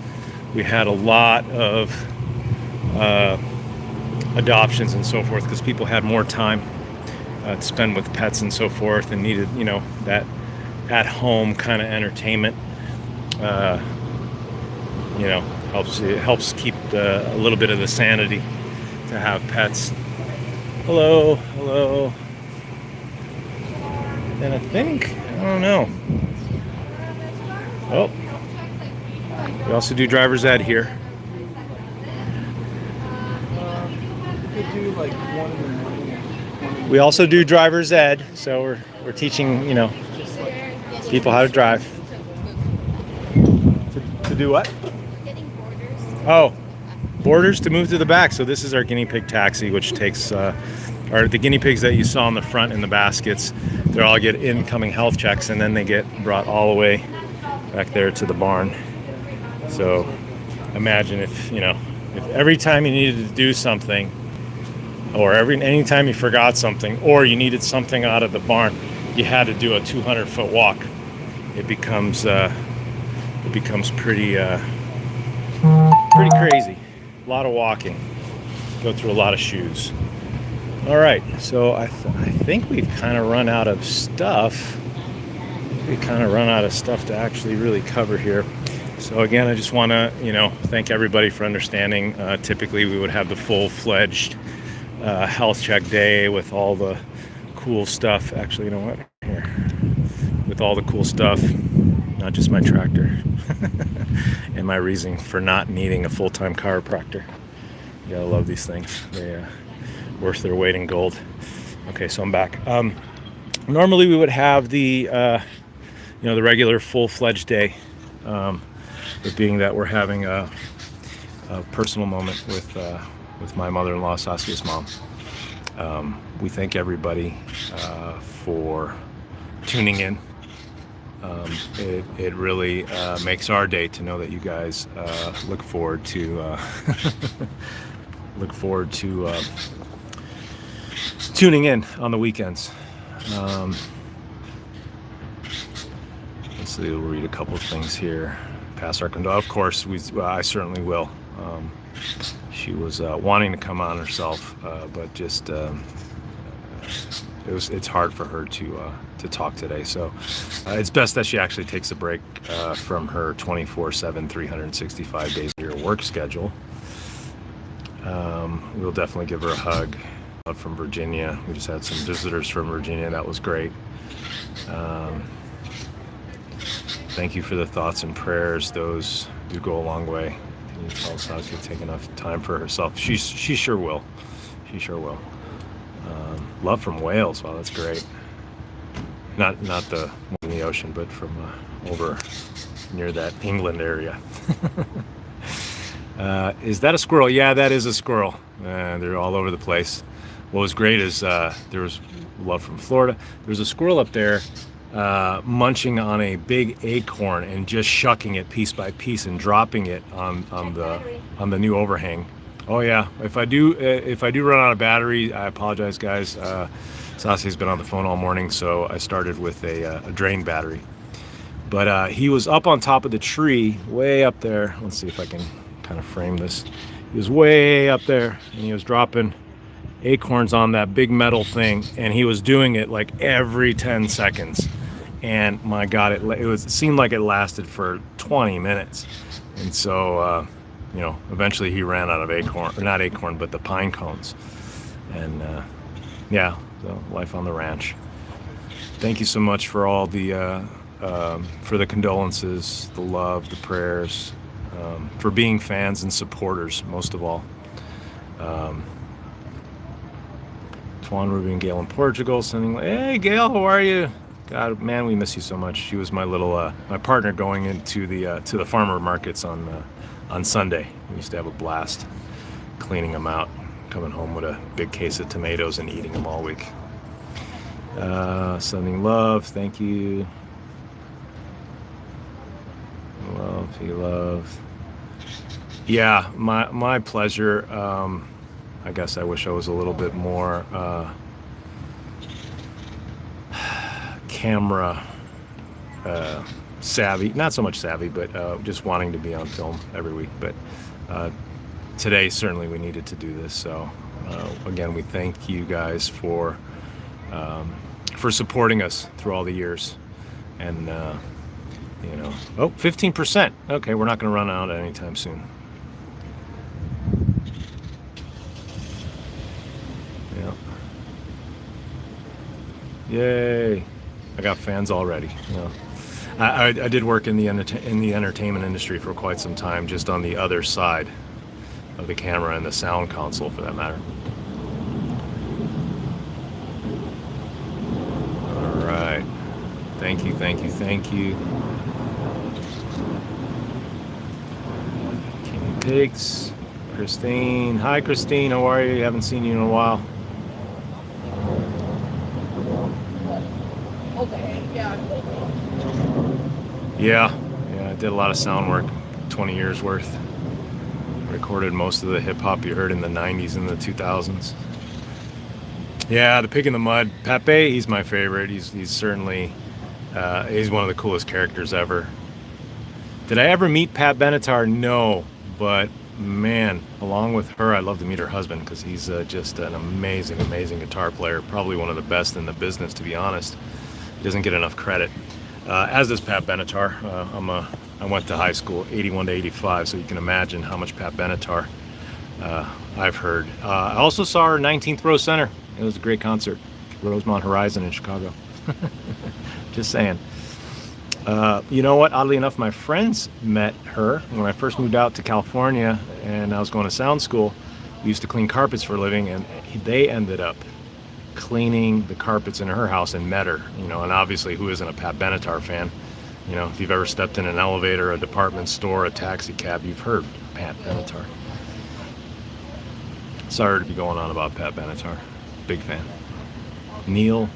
S2: we had a lot of adoptions and so forth because people had more time to spend with pets and so forth and needed, that at-home kind of entertainment. Helps keep a little bit of the sanity to have pets. Hello. And I don't know. Oh, we also do driver's ed here. We also do driver's ed, so we're teaching, people how to drive. To do what? Oh, borders to move to the back. So this is our guinea pig taxi, which takes, or the guinea pigs that you saw in the front in the baskets. They all get incoming health checks, and then they get brought all the way back there to the barn. So imagine if every time you needed to do something, or anytime you forgot something, or you needed something out of the barn, you had to do a 200-foot walk. It becomes pretty crazy. A lot of walking. Go through a lot of shoes. All right, so I think we've kind of run out of stuff. To actually really cover here. So again, I just want to, thank everybody for understanding. Typically, we would have the full-fledged health check day with all the cool stuff. Actually, you know what? Here, with all the cool stuff, not just my tractor, and my reason for not needing a full-time chiropractor. You gotta love these things. They worth their weight in gold. Okay, so I'm back. Normally, we would have the the regular full-fledged day. But being that we're having a personal moment with my mother-in-law, Saskia's mom, we thank everybody for tuning in. It really makes our day to know that you guys look forward to tuning in on the weekends. Let's see, we'll read a couple of things here. Pass our condolences. Of course, I certainly will. She was wanting to come on herself, but just it's hard for her to talk today. So it's best that she actually takes a break from her 24/7, 365 days a year work schedule. We'll definitely give her a hug. From Virginia, we just had some visitors from Virginia. That was great. Thank you for the thoughts and prayers. Those do go a long way. Can you tell Saskia to take enough time for herself? She sure will. She sure will. Love from Wales. Wow, that's great. Not the one in the ocean, but from over near that England area. Is that a squirrel? Yeah, that is a squirrel. They're all over the place. What was great is there was love from Florida. There's a squirrel up there munching on a big acorn and just shucking it piece by piece and dropping it on the new overhang. Oh yeah, if I do run out of battery, I apologize, guys. Saskia's been on the phone all morning, so I started with a drain battery. But he was up on top of the tree, way up there. Let's see if I can kind of frame this. He was way up there, and he was dropping acorns on that big metal thing, and he was doing it like every 10 seconds. And my God, it seemed like it lasted for 20 minutes. And so, you know, eventually he ran out of acorn, or not acorn, but the pine cones. And yeah, so life on the ranch. Thank you so much for all the, for the condolences, the love, the prayers, for being fans and supporters, most of all. Tuan, Ruby, and Gail in Portugal sending, hey Gail, how are you? God, man, we miss you so much. She was my little, my partner going into the to the farmer markets on Sunday. We used to have a blast cleaning them out, coming home with a big case of tomatoes and eating them all week. Sending love, thank you. Love, he love. Yeah, my pleasure. I guess I wish I was a little bit more camera savvy. Not so much savvy, but just wanting to be on film every week. But today, certainly we needed to do this. So again, we thank you guys for supporting us through all the years. And, you know, 15%. Okay, we're not going to run out anytime soon. Yay! I got fans already. You know, I did work in the entertainment industry for quite some time, just on the other side of the camera and the sound console, for that matter. All right. Thank you, thank you, thank you. King Pigs, Christine. Hi, Christine. How are you? Haven't seen you in a while. Yeah, I did a lot of sound work, 20 years worth. Recorded most of the hip hop you heard in the 90s and the 2000s. Yeah, the pig in the mud. Pepe, he's my favorite. He's certainly, he's one of the coolest characters ever. Did I ever meet Pat Benatar? No, but man, along with her, I'd love to meet her husband, because he's just an amazing, amazing guitar player. Probably one of the best in the business, to be honest. He doesn't get enough credit. As does Pat Benatar. I went to high school 81 to 85, so you can imagine how much Pat Benatar I've heard. I also saw her 19th Row Center. It was a great concert. Rosemont Horizon in Chicago. Just saying. You know what? Oddly enough, my friends met her when I first moved out to California, and I was going to sound school. We used to clean carpets for a living, and they ended up cleaning the carpets in her house and met her. You know, and obviously, who isn't a Pat Benatar fan? You know, if you've ever stepped in an elevator, a department store, a taxi cab, you've heard Pat Benatar. Sorry to be going on about Pat Benatar. Big fan. Neil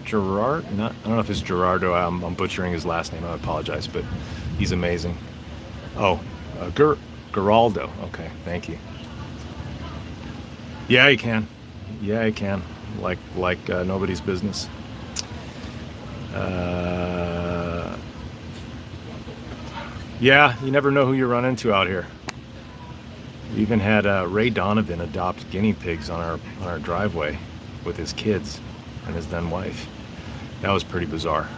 S2: Gerard? I don't know if it's Gerardo. I'm butchering his last name. I apologize, but he's amazing. Oh, Geraldo. Okay, thank you. Yeah, you can. Yeah, you can. Like nobody's business. Yeah, you never know who you run into out here. We even had Ray Donovan adopt guinea pigs on our driveway with his kids and his then wife. That was pretty bizarre.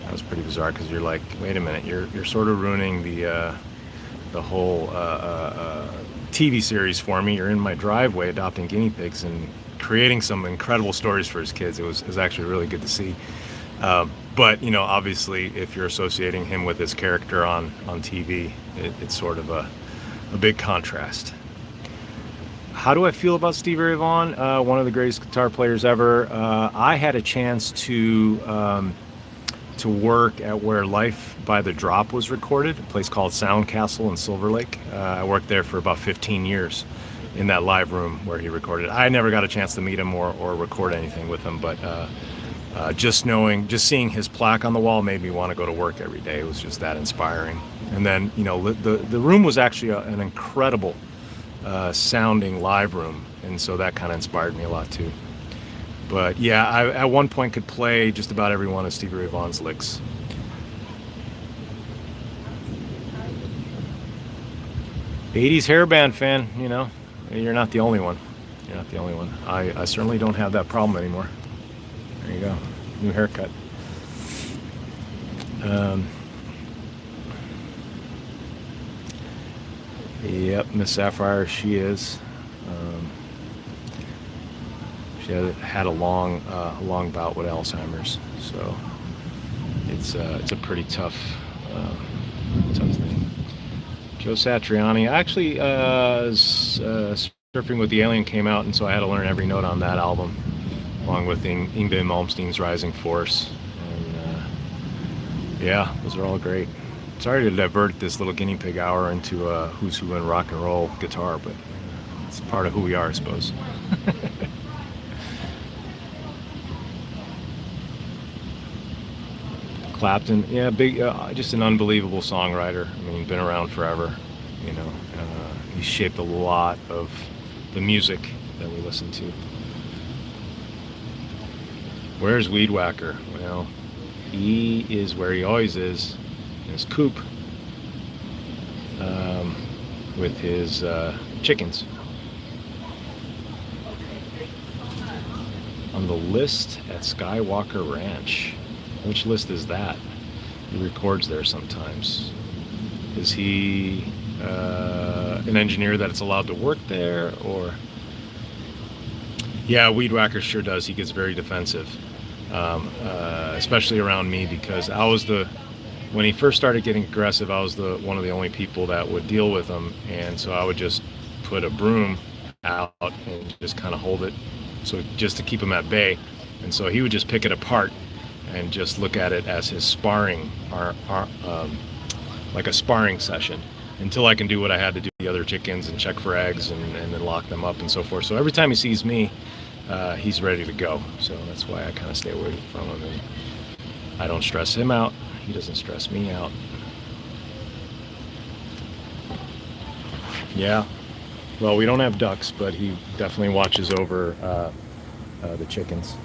S2: That was pretty bizarre, because you're like, wait a minute, you're sort of ruining the whole TV series for me. You're in my driveway adopting guinea pigs and creating some incredible stories for his kids. It was actually really good to see. But you know, obviously, if you're associating him with his character on TV, it's sort of a big contrast. How do I feel about Stevie Ray Vaughan? One of the greatest guitar players ever. I had a chance to work at where Life by the Drop was recorded, a place called Sound Castle in Silver Lake. I worked there for about 15 years in that live room where he recorded. I never got a chance to meet him or record anything with him, but just seeing his plaque on the wall made me want to go to work every day. It was just that inspiring. And then, you know, the room was actually an incredible sounding live room, and so that kind of inspired me a lot too. But yeah, I at one point could play just about every one of Stevie Ray Vaughan's licks. '80s hair band fan, you know, you're not the only one. You're not the only one. I certainly don't have that problem anymore. There you go. New haircut. Yep, Miss Sapphire, she is. She had a long bout with Alzheimer's, so it's a pretty tough thing. Joe Satriani, actually, Surfing with the Alien came out, and so I had to learn every note on that album, along with Yngwie Malmsteen's Rising Force, and yeah, those are all great. Sorry to divert this little guinea pig hour into who's who in rock and roll guitar, but it's part of who we are, I suppose. Clapton, yeah, big, just an unbelievable songwriter. I mean, been around forever, you know. He shaped a lot of the music that we listen to. Where's Weed Whacker? Well, he is where he always is, in his coop, with his chickens. On the list at Skywalker Ranch. Which list is that? He records there sometimes. Is he an engineer that it's allowed to work there, or? Yeah, Weed Whacker sure does. He gets very defensive, especially around me, because I was when he first started getting aggressive, I was one of the only people that would deal with him, and so I would just put a broom out and just kind of hold it, so just to keep him at bay, and so he would just pick it apart and just look at it as his sparring, like a sparring session, until I can do what I had to do with the other chickens and check for eggs and then lock them up and so forth. So every time he sees me, he's ready to go. So that's why I kind of stay away from him, and I don't stress him out. He doesn't stress me out. Yeah, well, we don't have ducks, but he definitely watches over the chickens.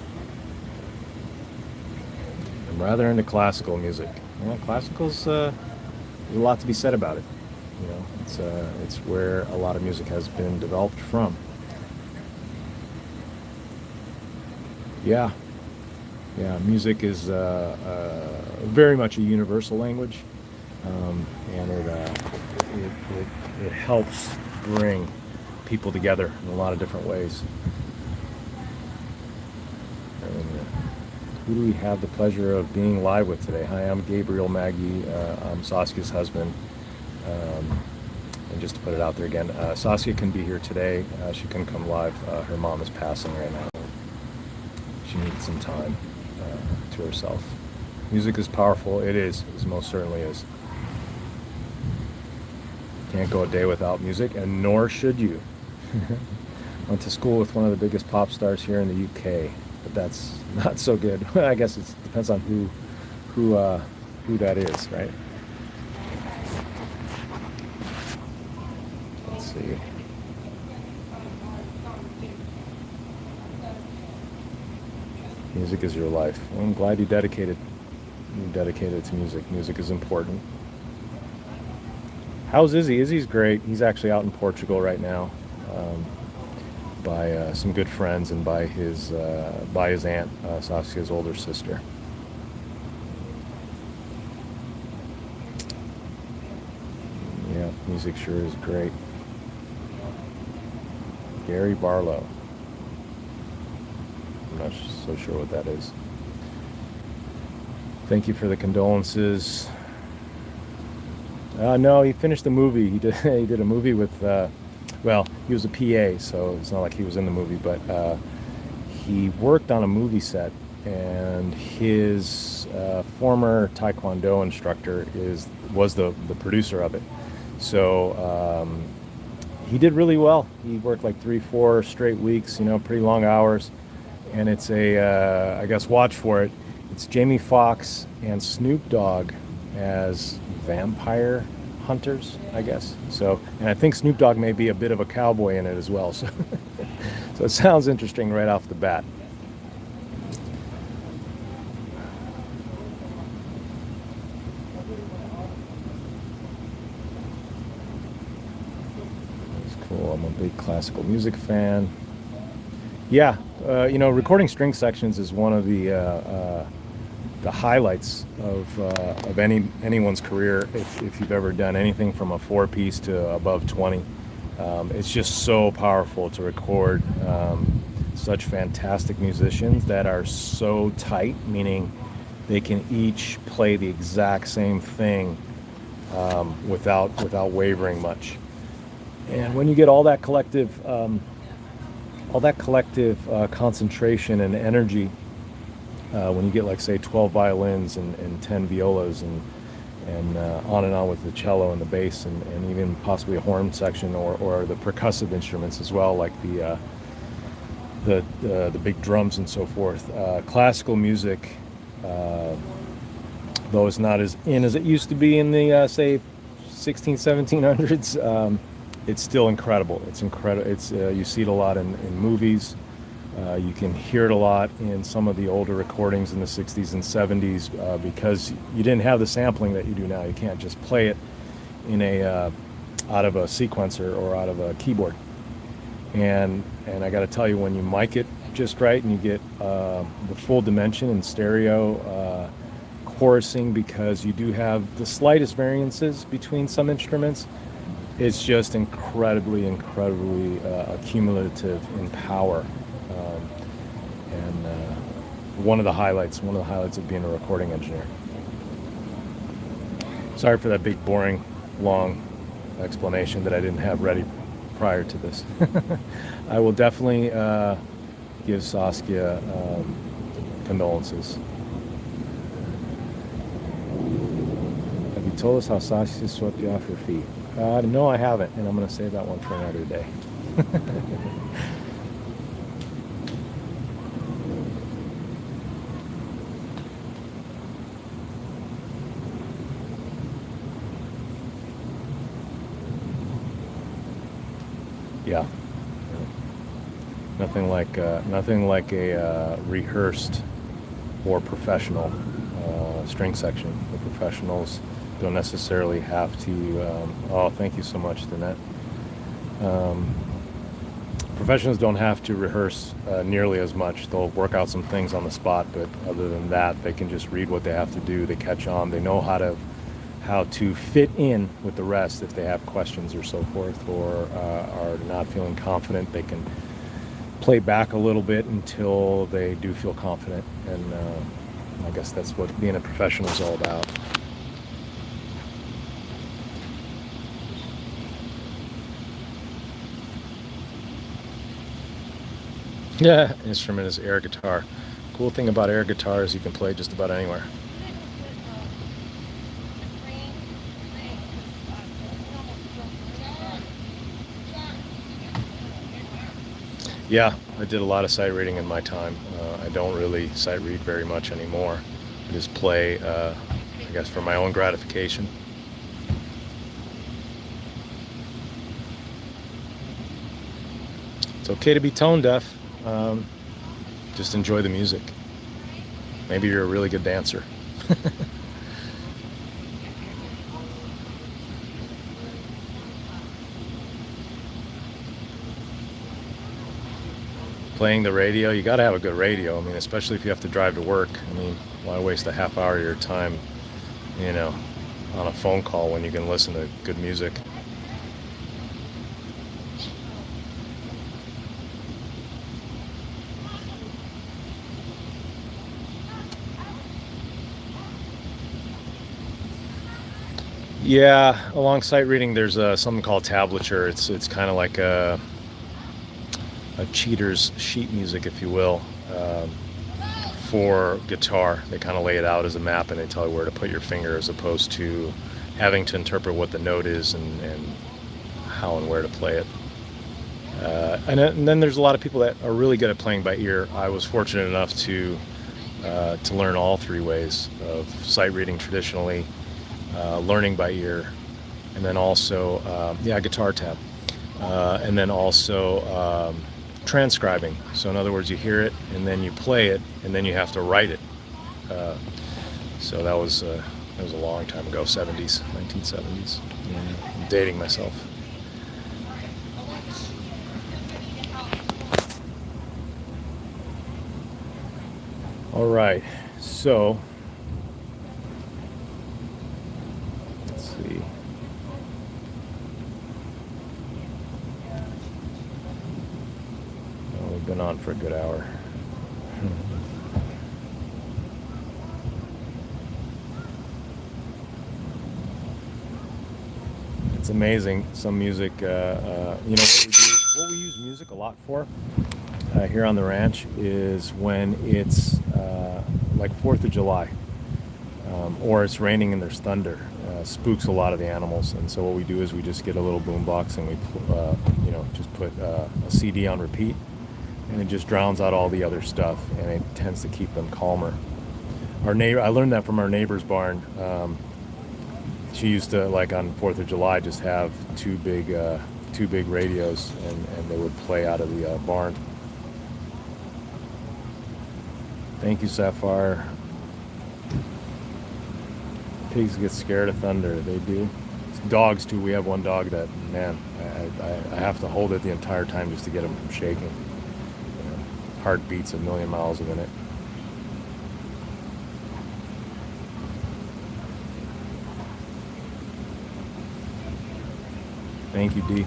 S2: I'm rather into classical music. You know, classical's there's a lot to be said about it. You know, it's where a lot of music has been developed from. Yeah, music is very much a universal language, and it helps bring people together in a lot of different ways. Who do we have the pleasure of being live with today? Hi, I'm Gabriel Maggie. I'm Saskia's husband. And just to put it out there again, Saskia can be here today. She couldn't come live. Her mom is passing right now. She needs some time to herself. Music is powerful. It most certainly is. Can't go a day without music, and nor should you. Went to school with one of the biggest pop stars here in the UK. But that's not so good. I guess it depends on who that is, right? Let's see. Music is your life. Well, I'm glad you dedicated it to music. Music is important. How's Izzy? Izzy's great. He's actually out in Portugal right now. By some good friends and by his aunt, Saskia's older sister. Yeah, music sure is great. Gary Barlow. I'm not so sure what that is. Thank you for the condolences. No, he finished the movie. He did a movie with. Well, he was a PA, so it's not like he was in the movie, but he worked on a movie set, and his former Taekwondo instructor was the producer of it. So he did really well. He worked like 3-4 straight weeks, pretty long hours, and it's I guess watch for it. It's Jamie Foxx and Snoop Dogg as vampire hunters, I guess. So, and I think Snoop Dogg may be a bit of a cowboy in it as well. So, so it sounds interesting right off the bat. That's cool. I'm a big classical music fan. Yeah, recording string sections is one of the highlights of anyone's career. If you've ever done anything from a 4-piece to above 20, it's just so powerful to record such fantastic musicians that are so tight, meaning they can each play the exact same thing without wavering much. And when you get all that collective concentration and energy, when you get, like, say, 12 violins and 10 violas and on with the cello and the bass and even possibly a horn section or the percussive instruments as well, like the big drums and so forth. Classical music, though it's not as in as it used to be in the say 1700s, it's still incredible. It's incredible. It's you see it a lot in movies. You can hear it a lot in some of the older recordings in the 60s and 70s because you didn't have the sampling that you do now. You can't just play it in out of a sequencer or out of a keyboard. And I got to tell you, when you mic it just right and you get the full dimension in stereo chorusing, because you do have the slightest variances between some instruments, it's just incredibly accumulative in power. One of the highlights of being a recording engineer. Sorry for that big, boring, long explanation that I didn't have ready prior to this. I will definitely give Saskia condolences. Have you told us how Saskia swept you off your feet? No, I haven't, and I'm going to save that one for another day. Yeah. Nothing like a rehearsed or professional string section. The professionals don't necessarily have to. Thank you so much, Danette. Professionals don't have to rehearse nearly as much. They'll work out some things on the spot, but other than that, they can just read what they have to do. They catch on. They know how to fit in with the rest if they have questions or so forth, or are not feeling confident. They can play back a little bit until they do feel confident, and I guess that's what being a professional is all about. Yeah, instrument is air guitar. Cool thing about air guitar is you can play just about anywhere. Yeah, I did a lot of sight reading in my time. I don't really sight read very much anymore. I just play, I guess, for my own gratification. It's okay to be tone deaf. Just enjoy the music. Maybe you're a really good dancer. Playing the radio, you got to have a good radio. I mean, especially if you have to drive to work. I mean, why waste a half hour of your time, on a phone call when you can listen to good music? Yeah, along sight reading, there's something called tablature. It's kind of like a cheater's sheet music, if you will, for guitar. They kind of lay it out as a map and they tell you where to put your finger, as opposed to having to interpret what the note is and how and where to play it. And then there's a lot of people that are really good at playing by ear. I was fortunate enough to learn all three ways of sight reading traditionally, learning by ear, and then also guitar tab, and then also transcribing. So in other words, you hear it and then you play it and then you have to write it. So that was a long time ago, 1970s. I'm dating myself. All right, so let's see. Oh, we've been on for a good hour. It's amazing. Some music, you know, what we use music a lot for here on the ranch is when it's like 4th of July, or it's raining and there's thunder. Spooks a lot of the animals, and so what we do is we just get a little boom box and we, you know, just put a CD on repeat, and it just drowns out all the other stuff, and it tends to keep them calmer. Our neighbor, I learned that from our neighbor's barn. She used to, like on 4th of July, just have two big radios, and they would play out of the barn. Thank you, Sapphire. Pigs get scared of thunder. They do. Dogs too. We have one dog that, man, I have to hold it the entire time just to get him from shaking. You know, heart beats 1,000,000 miles a minute. Thank you, Dee.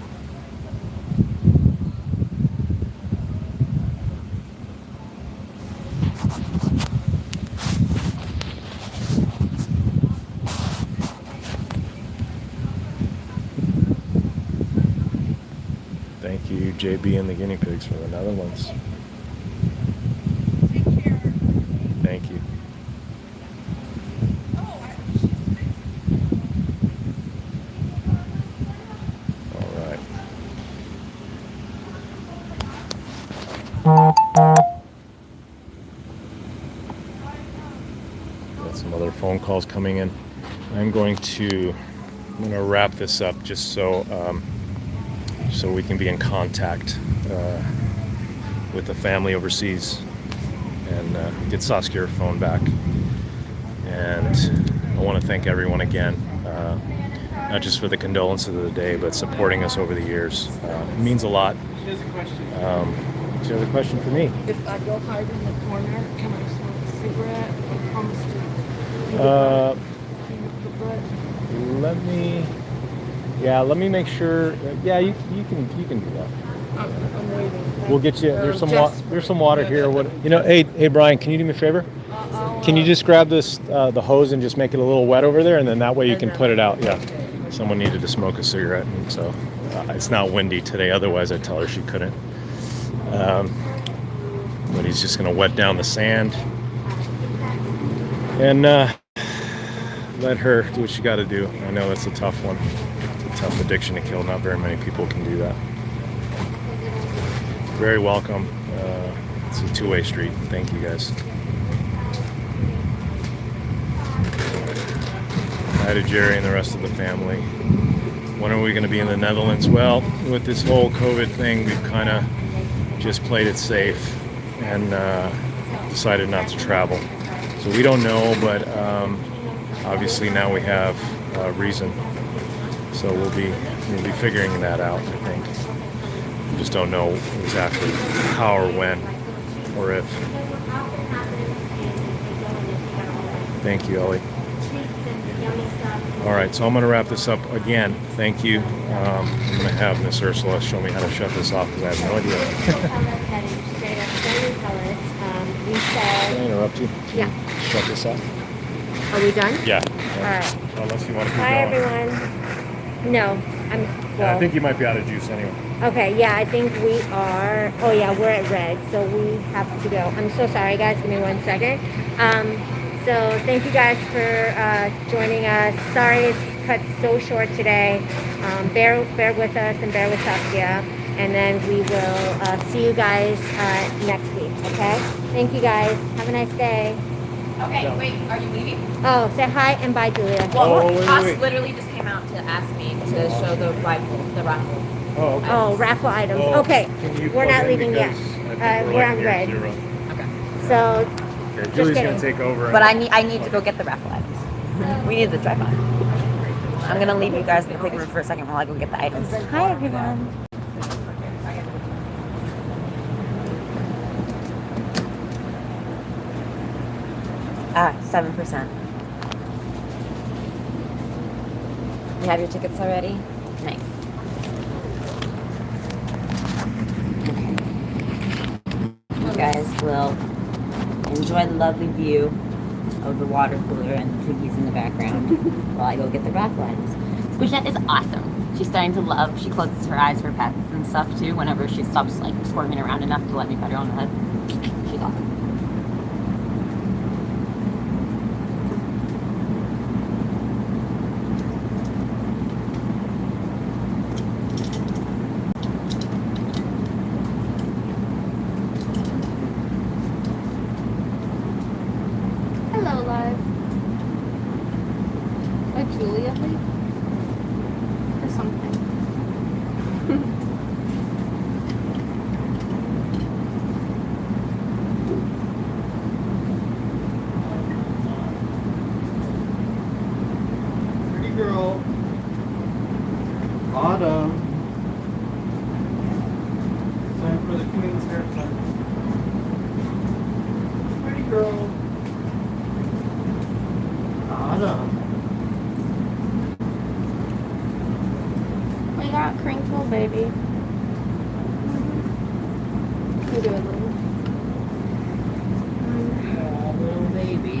S2: Thank you, JB and the guinea pigs for the Netherlands.
S3: Take care.
S2: Thank you. Got some other phone calls coming in. I'm going to wrap this up just so we can be in contact with the family overseas and get Saskia her phone back. And I want to thank everyone again, not just for the condolences of the day, but supporting us over the years. It means a lot.
S3: She has a question.
S2: She has a question for me.
S3: If I go hide in the corner, can I smoke a cigarette? I promise to.
S2: Let me make sure. Yeah, you can do that.
S3: I'm waiting.
S2: We'll get you. There's some water here. What Hey Brian, can you do me a favor? Can you just grab this the hose and just make it a little wet over there, and then that way you can put it out. Yeah. Someone needed to smoke a cigarette, and so it's not windy today. Otherwise, I'd tell her she couldn't. But he's just gonna wet down the sand and let her do what she got to do. I know that's a tough one. It's a tough addiction to kill. Not very many people can do that. Very welcome. It's a two-way street. Thank you, guys. Hi to Jerry and the rest of the family. When are we going to be in the Netherlands? Well, with this whole COVID thing, we've kind of just played it safe and decided not to travel. So we don't know, but obviously now we have reason. So we'll be figuring that out, I think. We just don't know exactly how or when or if. Thank you, Ellie. All right, so I'm going to wrap this up again. Thank you. I'm going to have Miss Ursula show me how to shut this off because I have no idea. Can I interrupt you?
S1: Yeah.
S2: Shut this off?
S1: Are we done?
S2: Yeah.
S1: All right.
S2: Unless you want to keep
S1: Bye,
S2: going.
S1: everyone. No,
S2: I think you might be out of juice anyway.
S1: Okay, yeah, I think we are. Oh, yeah, we're at red, so we have to go. I'm so sorry, guys. Give me 1 second. So thank you guys for joining us. Sorry it's cut so short today. Bear with us and bear with Saskia. And then we will see you guys next week, okay? Thank you, guys. Have a nice day.
S4: Okay, wait, are you leaving?
S1: Oh, say hi and bye, Julia.
S4: Well,
S2: wait.
S4: Josh literally just came out to ask me to show the raffle.
S2: Oh, okay.
S1: Oh, raffle items.
S2: Well,
S1: Okay,
S2: can you
S1: we're
S2: plug
S1: not
S2: in
S1: leaving yet.
S2: because I think
S1: We're on
S2: near
S1: red.
S2: 0.
S4: Okay.
S1: So,
S2: Okay, Julie's
S1: kidding.
S2: gonna take over.
S4: But I need to go get the raffle items. We need the tripod. I'm gonna leave you guys in the pig room for a second while I go get the items. Hi, everyone. 7%. You have your tickets already? Nice. Okay. You guys will enjoy the lovely view of the water cooler and the piggies in the background while I go get the raffle items. Squishette is awesome. She's starting to love. She closes her eyes for pets and stuff too whenever she stops like squirming around enough to let me pet her on the head. She's awesome.
S3: Hello, live. A Julia leaf? Or something.
S5: Pretty girl. Autumn. Time for the queen's haircut. Pretty girl. Autumn.
S3: We got Crinkle Baby. You do it, Lily.
S5: Oh, little baby.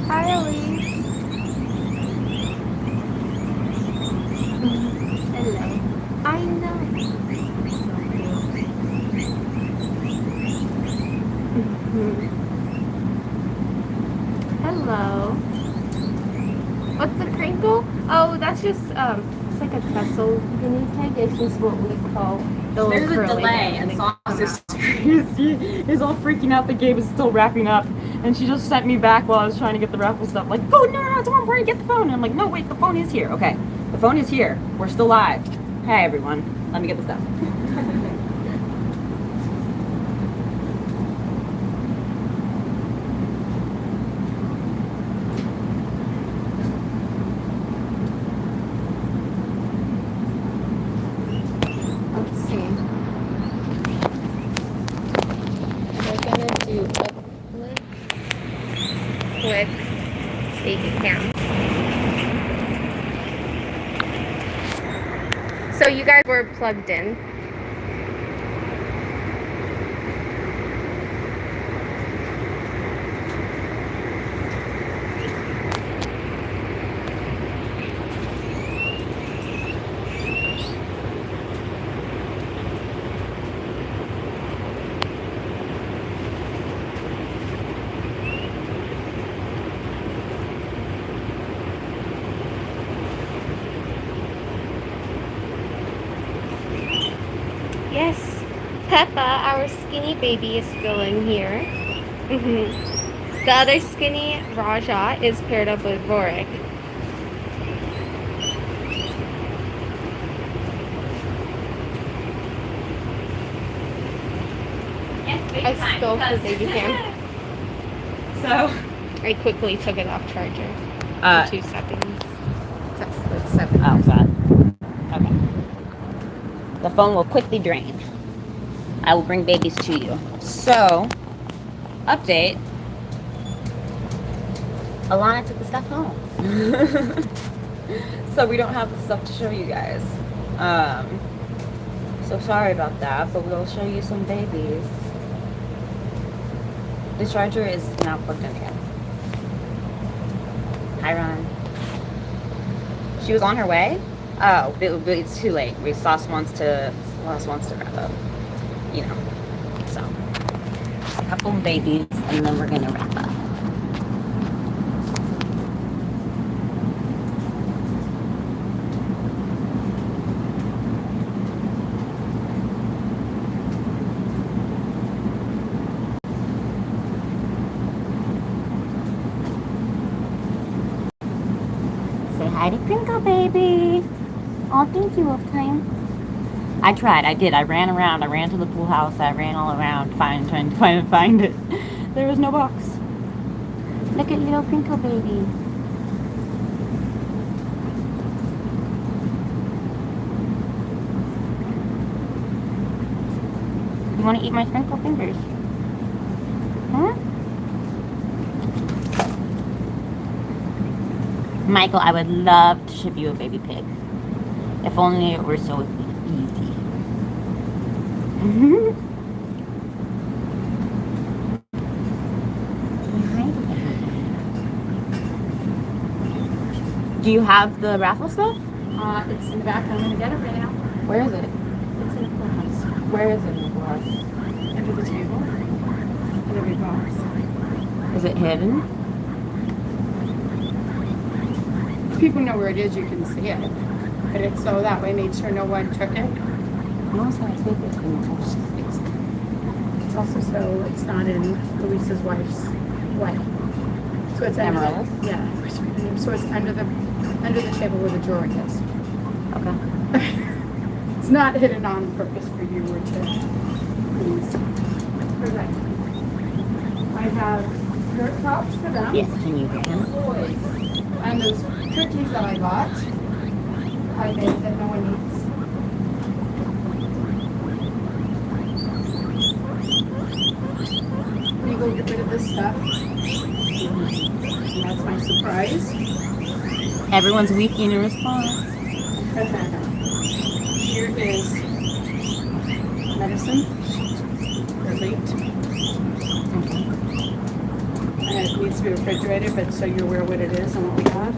S3: Hi, Elise. Hello. I know. Hello. What's a crinkle? Oh, that's just it's like a trestle guinea pig. It's just what we call the
S4: There's a
S3: curly
S4: delay,
S3: hair
S4: and
S3: they
S4: Saskia
S3: come out.
S4: is all freaking out that Gabe is still wrapping up, and she just sent me back while I was trying to get the raffle stuff. Like, oh no, don't worry, get the phone. And I'm like, no, wait, the phone is here. Okay, the phone is here. We're still live. Hey everyone, let me get the stuff.
S3: Let's see. We're gonna do a quick baby cam. So you guys were plugged in. Yes, Peppa, our skinny baby, is still in here. The other skinny, Raja, is paired up with Vorik. I stole the baby cam.
S4: So,
S3: I quickly took it off charger.
S4: uh,
S3: For 2 seconds. That's 7.
S4: oh god. Okay. The phone will quickly drain. I will bring babies to you. So, update. Alana took the stuff home. So we don't have the stuff to show you guys. So sorry about that, but we'll show you some babies. The charger is now plugged in again. Hi, Ron. She was on her way. Oh, it's too late. Sauce wants to wrap up. You know. So, a couple of babies, and then we're gonna wrap up. Say hi to Crinkle Baby. Oh, thank you, Wolf Time. I tried. I did. I ran around. I ran to the pool house. I ran all around trying to find it. There was no box. Look at little Crinkle Baby. You want to eat my sprinkle fingers? Huh? Michael, I would love to ship you a baby pig. If only it were so easy. Do you have the raffle stuff?
S6: It's in the back. I'm gonna get it right now.
S4: Where is it?
S6: It's in the box.
S4: Where is it?
S6: Under the table. In every box.
S4: Is it hidden?
S6: People know where it is, you can see it. But it's so that way made sure no one took it.
S4: No, so I think it's in the box.
S6: It's also so it's not in Luisa's wife's way. So it's under
S4: Amaryllis?
S6: yeah. So it's under the table where the drawer is.
S4: Okay.
S6: It's not hidden on purpose for you or to please. Correct. I have shirt tops for them.
S4: Yes, can you get him?
S6: Boys. And those cookies that I bought. I made that no one needs. Let me go get rid of this stuff. And that's my surprise.
S4: Everyone's weak in response.
S6: Here is medicine. Relate.
S4: Okay.
S6: And it needs to be refrigerated, but so you're aware what it is and what we have.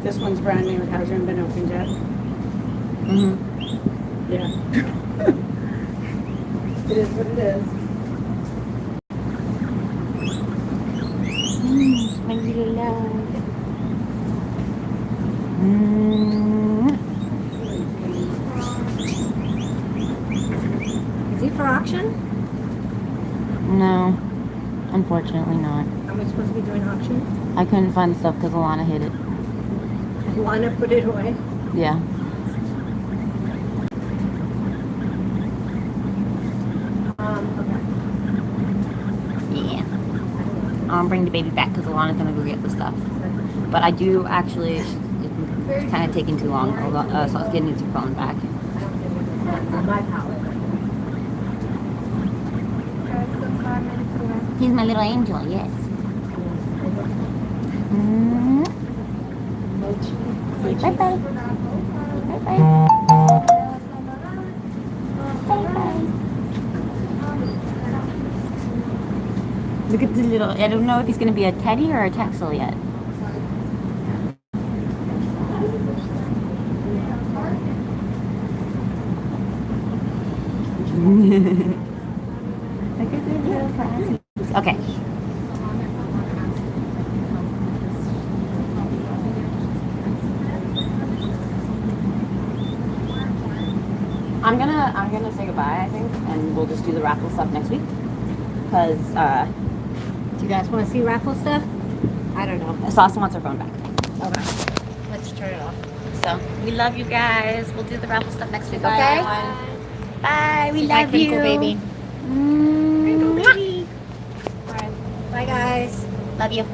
S6: This one's brand new. It hasn't been opened yet.
S4: Mm-hmm.
S6: Yeah. It is what it is.
S4: My little love. Mm.
S1: Is he for auction?
S4: No, unfortunately not.
S1: Are we supposed to be doing auction?
S4: I couldn't find the stuff because Alana hid it.
S1: You want to put it away?
S4: Yeah.
S1: Okay.
S4: Yeah. I'll bring the baby back because Alana's going to go get the stuff. But I do actually, it's kind of taking too long. Saskia needs her phone back.
S1: My palette.
S4: He's my little angel, yes. Mm. Say bye-bye. Bye-bye. Bye-bye. Look at the little, I don't know if he's going to be a teddy or a Texel yet. Look at the little classies. Okay. I'm gonna say goodbye, I think, and we'll just do the raffle stuff next week. Cause
S1: Do you guys want to see raffle stuff? I don't know.
S4: Saskia wants her phone back.
S1: Okay. Let's turn it off.
S4: So we love you guys. We'll do the raffle stuff next week,
S1: Bye,
S4: okay?
S1: everyone.
S4: Bye. We
S1: Bye,
S4: love
S1: Crinkle
S4: you,
S1: baby.
S4: Mwah.
S1: Bye, guys.
S4: Love you.